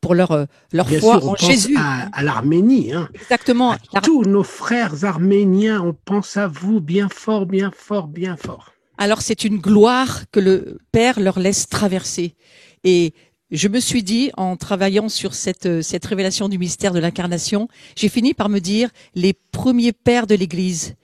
pour leur bien foi sûr, en Jésus. À l'Arménie, hein. Exactement. À tous nos frères arméniens, on pense à vous bien fort, bien fort, bien fort. Alors c'est une gloire que le Père leur laisse traverser. Et je me suis dit, en travaillant sur cette révélation du mystère de l'incarnation, j'ai fini par me dire, les premiers pères de l'Église,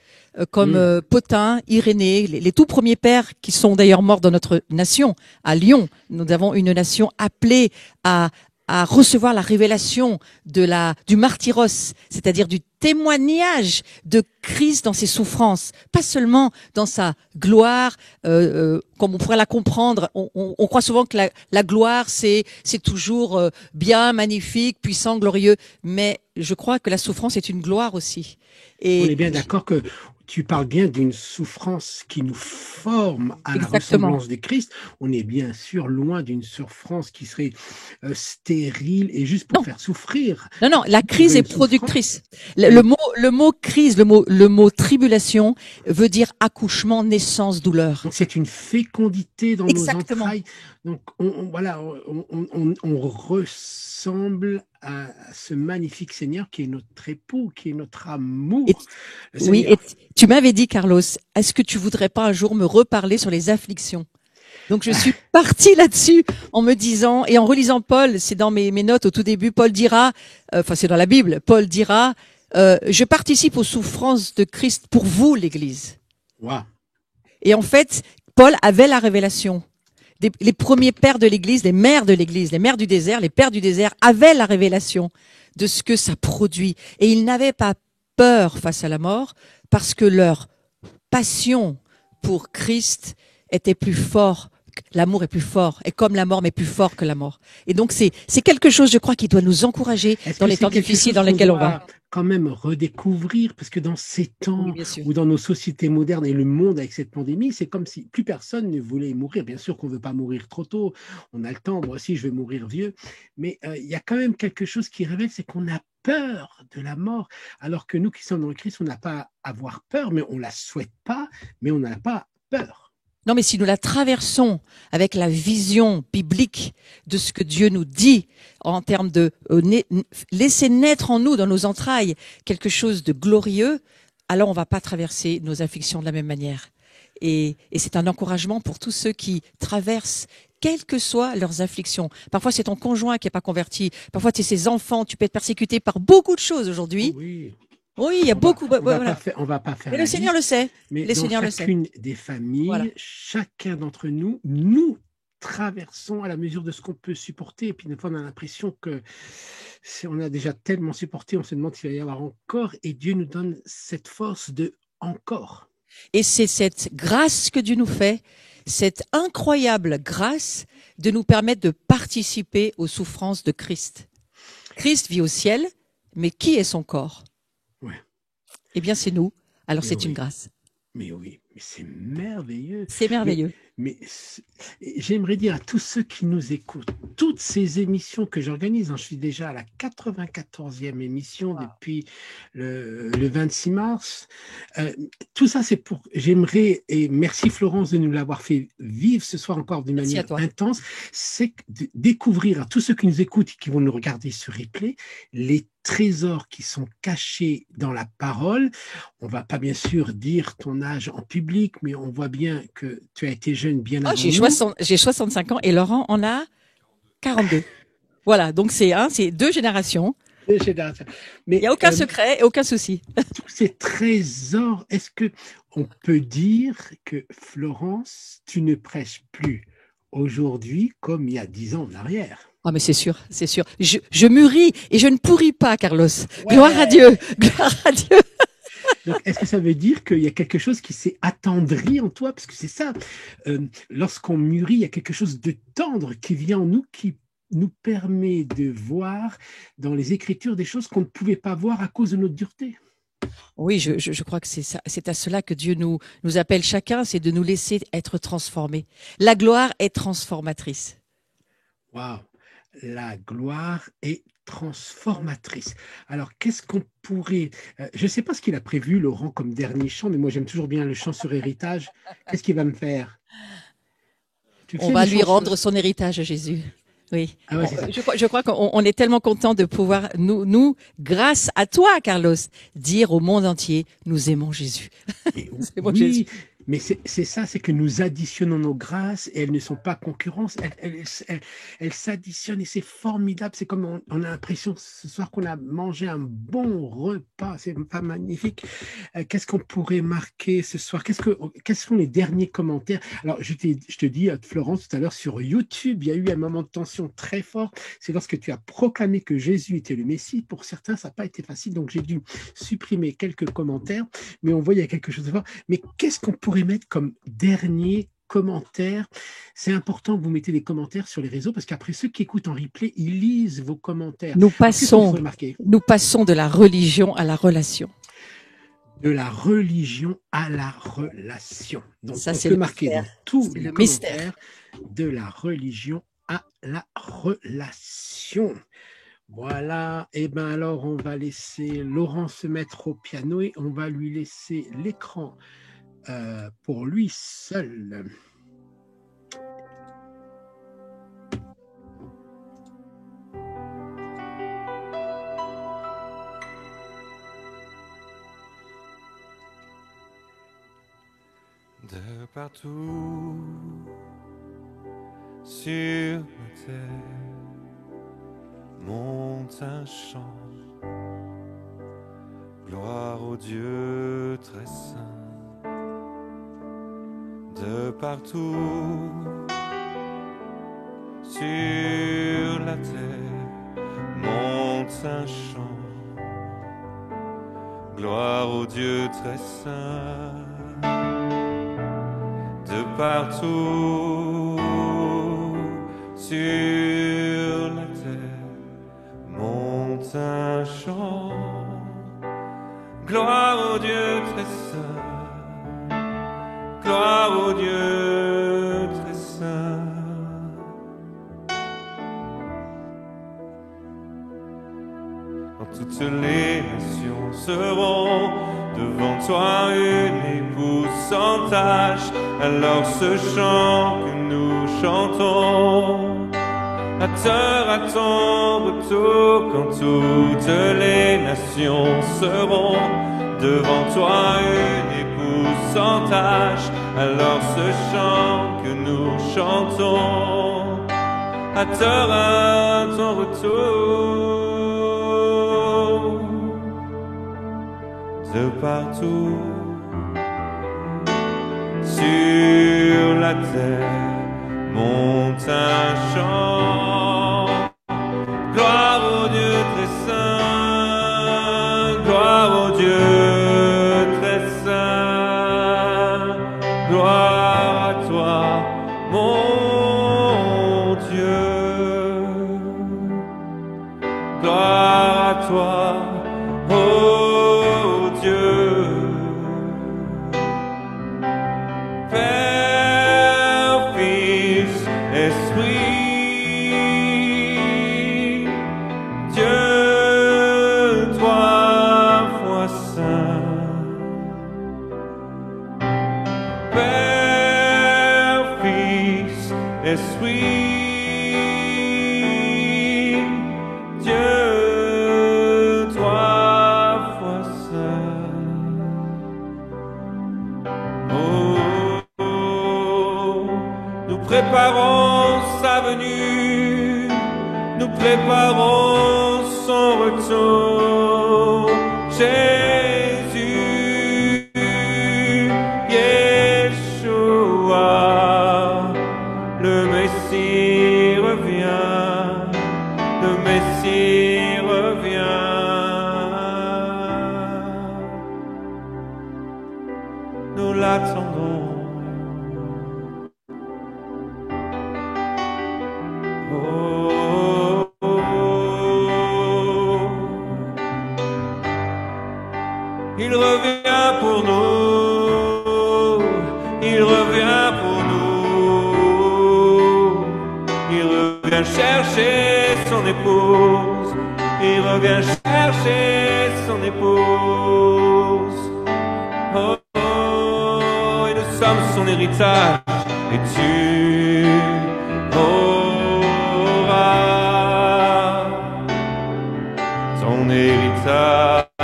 comme Potin, Irénée, les tout premiers pères qui sont d'ailleurs morts dans notre nation, à Lyon. Nous avons une nation appelée à recevoir la révélation du martyros, c'est-à-dire du témoignage de Christ dans ses souffrances, pas seulement dans sa gloire, comme on pourrait la comprendre. On croit souvent que la gloire, c'est toujours bien, magnifique, puissant, glorieux, mais je crois que la souffrance est une gloire aussi. Et on est bien d'accord que tu parles bien d'une souffrance qui nous forme à la ressemblance de Christ. On est bien sûr loin d'une souffrance qui serait stérile et juste pour faire souffrir. Non, la crise est productrice. Le mot crise, le mot tribulation veut dire accouchement, naissance, douleur. Donc c'est une fécondité dans nos entrailles. Donc on ressemble à ce magnifique Seigneur qui est notre époux, qui est notre amour. Oui, et tu m'avais dit, Carlos, est-ce que tu voudrais pas un jour me reparler sur les afflictions? Donc je suis partie là-dessus en me disant, et en relisant Paul, c'est dans mes notes au tout début, Paul dira, c'est dans la Bible, Paul dira, je participe aux souffrances de Christ pour vous, l'Église. Wow. Et en fait, Paul avait la révélation. Les premiers pères de l'Église, les mères de l'Église, les mères du désert, les pères du désert avaient la révélation de ce que ça produit. Et ils n'avaient pas peur face à la mort parce que leur passion pour Christ était plus fort. L'amour est plus fort. Et comme la mort, mais plus fort que la mort. Et donc, c'est quelque chose, je crois, qui doit nous encourager dans les temps difficiles dans lesquels on va. Quand même redécouvrir, parce que dans ces temps ou dans nos sociétés modernes et le monde avec cette pandémie, c'est comme si plus personne ne voulait mourir. Bien sûr qu'on ne veut pas mourir trop tôt, on a le temps, moi aussi je vais mourir vieux, mais il y a quand même quelque chose qui révèle, c'est qu'on a peur de la mort, alors que nous qui sommes dans le Christ, on n'a pas à avoir peur, mais on ne la souhaite pas, mais on n'a pas peur. Non, mais si nous la traversons avec la vision biblique de ce que Dieu nous dit en termes de laisser naître en nous, dans nos entrailles, quelque chose de glorieux, alors on va pas traverser nos afflictions de la même manière. Et c'est un encouragement pour tous ceux qui traversent, quelles que soient leurs afflictions. Parfois, c'est ton conjoint qui est pas converti. Parfois, c'est ses enfants. Tu peux être persécuté par beaucoup de choses aujourd'hui. Oui. Oui, il y a beaucoup. Voilà. On va pas faire Mais la le Seigneur liste, le sait. mais Le dans Seigneur le sait. chacune des familles, Voilà. chacun d'entre nous, nous traversons à la mesure de ce qu'on peut supporter. Et puis, des fois, on a l'impression que on a déjà tellement supporté, on se demande s'il va y avoir encore. Et Dieu nous donne cette force de encore. Et c'est cette grâce que Dieu nous fait, cette incroyable grâce de nous permettre de participer aux souffrances de Christ. Christ vit au ciel, mais qui est son corps? Ouais. Eh bien, c'est nous. Alors, Mais c'est oui. une grâce. Mais oui, mais c'est merveilleux. C'est merveilleux. Mais j'aimerais dire à tous ceux qui nous écoutent, toutes ces émissions que j'organise, hein, je suis déjà à la 94e émission depuis le 26 mars, tout ça c'est pour, j'aimerais, et merci Florence de nous l'avoir fait vivre ce soir encore d'une Merci à manière toi. intense, c'est de découvrir à tous ceux qui nous écoutent et qui vont nous regarder sur replay, les trésors qui sont cachés dans la parole. On va pas bien sûr dire ton âge en public, mais on voit bien que tu as été jeune bien avant J'ai nous. 65 ans et Laurent en a 42. Voilà, donc c'est deux générations. Mais Il n'y a aucun secret et aucun souci. tous ces trésors, est-ce que on peut dire que Florence, tu ne prêches plus aujourd'hui comme il y a 10 ans en arrière? Ah, mais c'est sûr, c'est sûr. Je mûris et je ne pourris pas, Carlos. Gloire à Dieu, gloire à Dieu. Donc, est-ce que ça veut dire qu'il y a quelque chose qui s'est attendri en toi? Parce que c'est ça, lorsqu'on mûrit, il y a quelque chose de tendre qui vient en nous, qui nous permet de voir dans les Écritures des choses qu'on ne pouvait pas voir à cause de notre dureté. Oui, je crois que c'est ça. C'est à cela que Dieu nous appelle chacun, c'est de nous laisser être transformés. La gloire est transformatrice. Waouh! La gloire est transformatrice. Alors, qu'est-ce qu'on pourrait... je ne sais pas ce qu'il a prévu, Laurent, comme dernier chant, mais moi, j'aime toujours bien le chant sur héritage. Qu'est-ce qu'il va me faire? On va lui rendre son héritage à Jésus. Oui. Ah ouais, je crois qu'on est tellement content de pouvoir, nous, grâce à toi, Carlos, dire au monde entier, nous aimons Jésus. Oui, Jésus. Mais c'est ça, c'est que nous additionnons nos grâces et elles ne sont pas concurrences, elles s'additionnent et c'est formidable. C'est comme on a l'impression ce soir qu'on a mangé un bon repas, c'est pas magnifique. Qu'est-ce qu'on pourrait marquer ce soir? Quels sont les derniers commentaires? Alors, je te dis, Florence, tout à l'heure sur YouTube, il y a eu un moment de tension très fort. C'est lorsque tu as proclamé que Jésus était le Messie. Pour certains, ça n'a pas été facile, donc j'ai dû supprimer quelques commentaires, mais on voit il y a quelque chose de fort. Mais qu'est-ce qu'on pourrait mettre comme dernier commentaire? C'est important que vous mettez des commentaires sur les réseaux parce qu'après ceux qui écoutent en replay, ils lisent vos commentaires. Nous passons de la religion à la relation. De la religion à la relation. Donc ça, on peut marquer dans tous les commentaires mystère. De la religion à la relation. Voilà, et bien alors on va laisser Laurent se mettre au piano et on va lui laisser l'écran pour lui seul. De partout sur la terre monte un chant, gloire au Dieu très saint. De partout sur la terre monte un chant, gloire au Dieu très saint. De partout sur la terre monte un chant, gloire au Dieu très saint, gloire au Dieu très saint. quand toutes les nations seront devant toi une épouse sans tache. Alors ce chant que nous chantons à ton retour, quand toutes les nations seront devant toi une épouse sans tache. Alors ce chant que nous chantons à ton retour, de partout sur la terre monte un chant. Gloire au Dieu très saint, gloire au Dieu très saint, gloire à toi mon Dieu, gloire à toi oh Dieu. Père, Fils, Esprit, Dieu trois fois saint. Père, Fils, Esprit, Dieu trois fois saint. Oh, nous préparons sa venue, nous préparons son retour. Jésus, Yeshua, le Messie revient, le Messie revient. Nous l'attendons. Oh, oh, oh. Il revient pour nous, il revient pour nous, il revient chercher son épouse, il revient chercher son épouse. Oh, oh, et nous sommes son héritage, et tu auras ton héritage.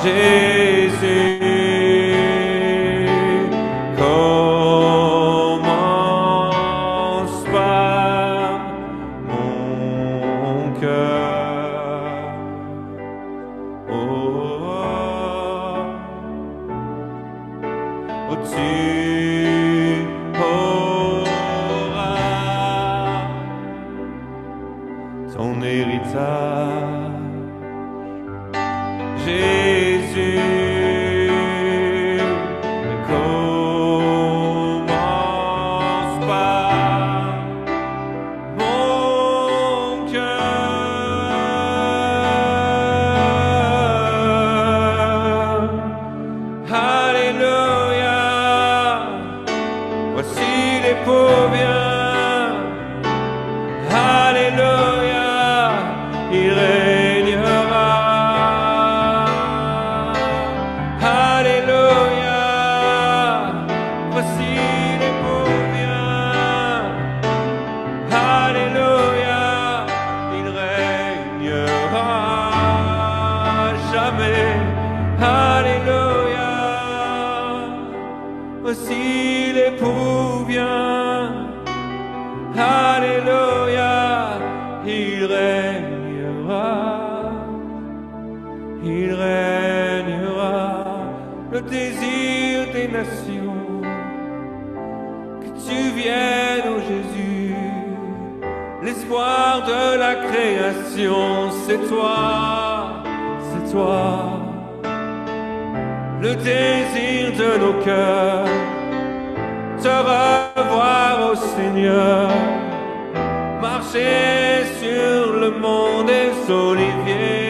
Jésus, commence par mon cœur. Oh, oh, tu auras ton héritage. Jésus, commence par mon cœur. Alléluia, voici l'époux vient. Alléluia, il régnera. Alléluia, voici l'époux vient. Alléluia, il régnera jamais. Alléluia, voici l'époux vient. Alléluia, il régnera. Il régnera. Le désir des nations, que tu viennes, ô Jésus, l'espoir de la création, c'est toi, c'est toi. Le désir de nos cœurs, te revoir, ô Seigneur, marcher sur le mont des Oliviers.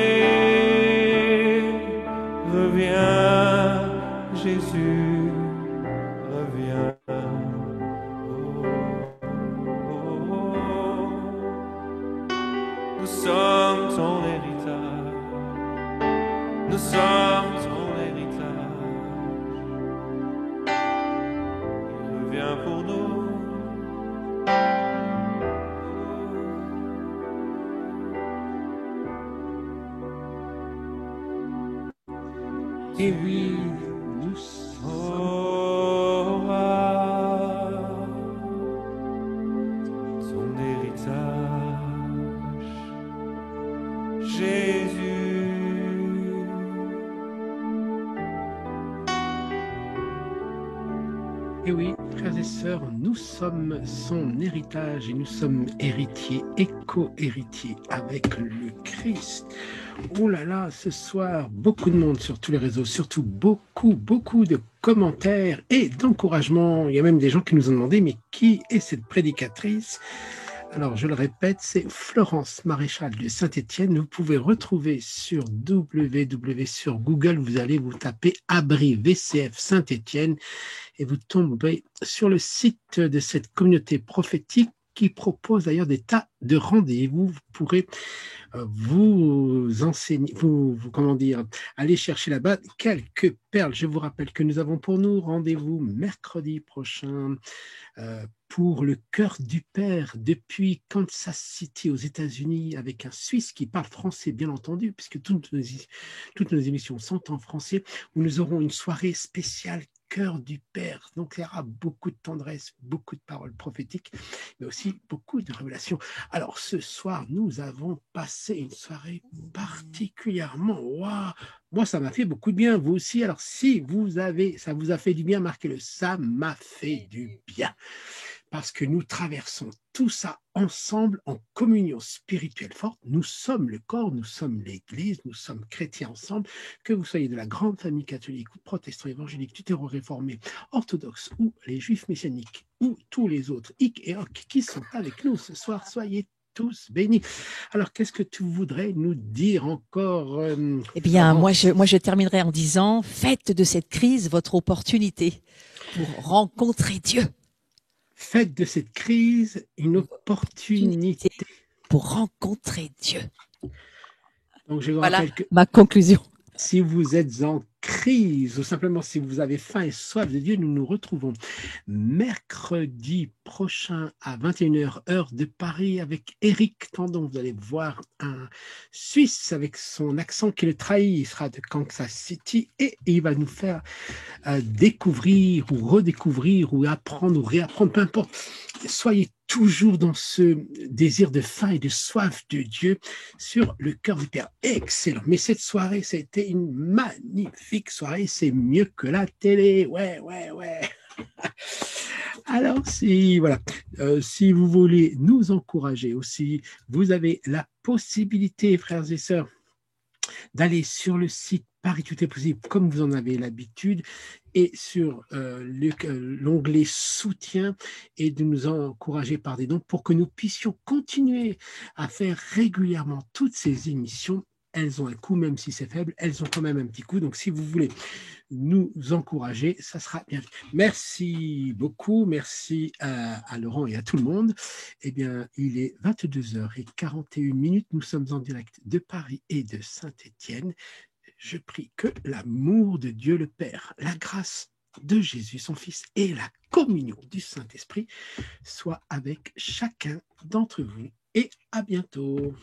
Reviens, Jésus, reviens. Oh, oh, oh. Nous sommes ton héritage. Nous sommes ton héritage. Il revient pour nous. Et oui, nous sommes. Oh, ton héritage, Jésus. Et oui, frères et sœurs, nous sommes son héritage et nous sommes héritiers et co-héritiers avec le Christ. Oh là là, ce soir, beaucoup de monde sur tous les réseaux, surtout beaucoup de commentaires et d'encouragements. Il y a même des gens qui nous ont demandé, mais qui est cette prédicatrice ? Alors, je le répète, c'est Florence Maréchal de Saint-Étienne. Vous pouvez retrouver sur sur Google, vous allez vous taper Abri VCF Saint-Étienne et vous tomberez sur le site de cette communauté prophétique qui propose d'ailleurs des tas de rendez-vous. Vous pourrez vous enseigner, comment dire, aller chercher là-bas quelques perles. Je vous rappelle que nous avons pour nous rendez-vous mercredi prochain pour le cœur du Père depuis Kansas City aux États-Unis avec un Suisse qui parle français, bien entendu, puisque toutes nos émissions sont en français, où nous aurons une soirée spéciale cœur du Père. Donc, il y aura beaucoup de tendresse, beaucoup de paroles prophétiques, mais aussi beaucoup de révélations. Alors, ce soir, nous avons passé une soirée particulièrement, waouh, moi, ça m'a fait beaucoup de bien, vous aussi. Alors, si ça vous a fait du bien, marquez-le, ça m'a fait du bien. Parce que nous traversons tout ça ensemble en communion spirituelle forte. Nous sommes le corps, nous sommes l'Église, nous sommes chrétiens ensemble. Que vous soyez de la grande famille catholique ou protestant, évangélique, luthéro-réformé, orthodoxe ou les juifs messianiques ou tous les autres hic et hoc qui sont avec nous ce soir, soyez tous bénis. Alors, qu'est-ce que tu voudrais nous dire encore Eh bien, moi, je terminerai en disant, faites de cette crise votre opportunité pour rencontrer Dieu. Faites de cette crise une opportunité pour rencontrer Dieu. Donc, je vous voilà rappelle que ma conclusion. Si vous êtes en crise ou simplement si vous avez faim et soif de Dieu, nous nous retrouvons mercredi prochain à 21h heure de Paris avec Eric Tandon. Vous allez voir un Suisse avec son accent qui le trahit. Il sera de Kansas City et il va nous faire découvrir ou redécouvrir ou apprendre ou réapprendre, peu importe. Soyez toujours dans ce désir de faim et de soif de Dieu sur le cœur du Père. Excellent. Mais cette soirée, ça a été une magnifique soirée. C'est mieux que la télé. Ouais. Alors, si vous voulez nous encourager aussi, vous avez la possibilité, frères et sœurs, d'aller sur le site Paris Tout est possible, comme vous en avez l'habitude, et sur l'onglet soutien, et de nous encourager par des dons pour que nous puissions continuer à faire régulièrement toutes ces émissions. Elles ont un coût, même si c'est faible, elles ont quand même un petit coût. Donc, si vous voulez nous encourager, ça sera bien. Merci beaucoup. Merci à Laurent et à tout le monde. Eh bien, il est 22h41. Nous sommes en direct de Paris et de Saint-Étienne. Je prie que l'amour de Dieu le Père, la grâce de Jésus, son Fils, et la communion du Saint-Esprit soient avec chacun d'entre vous. Et à bientôt.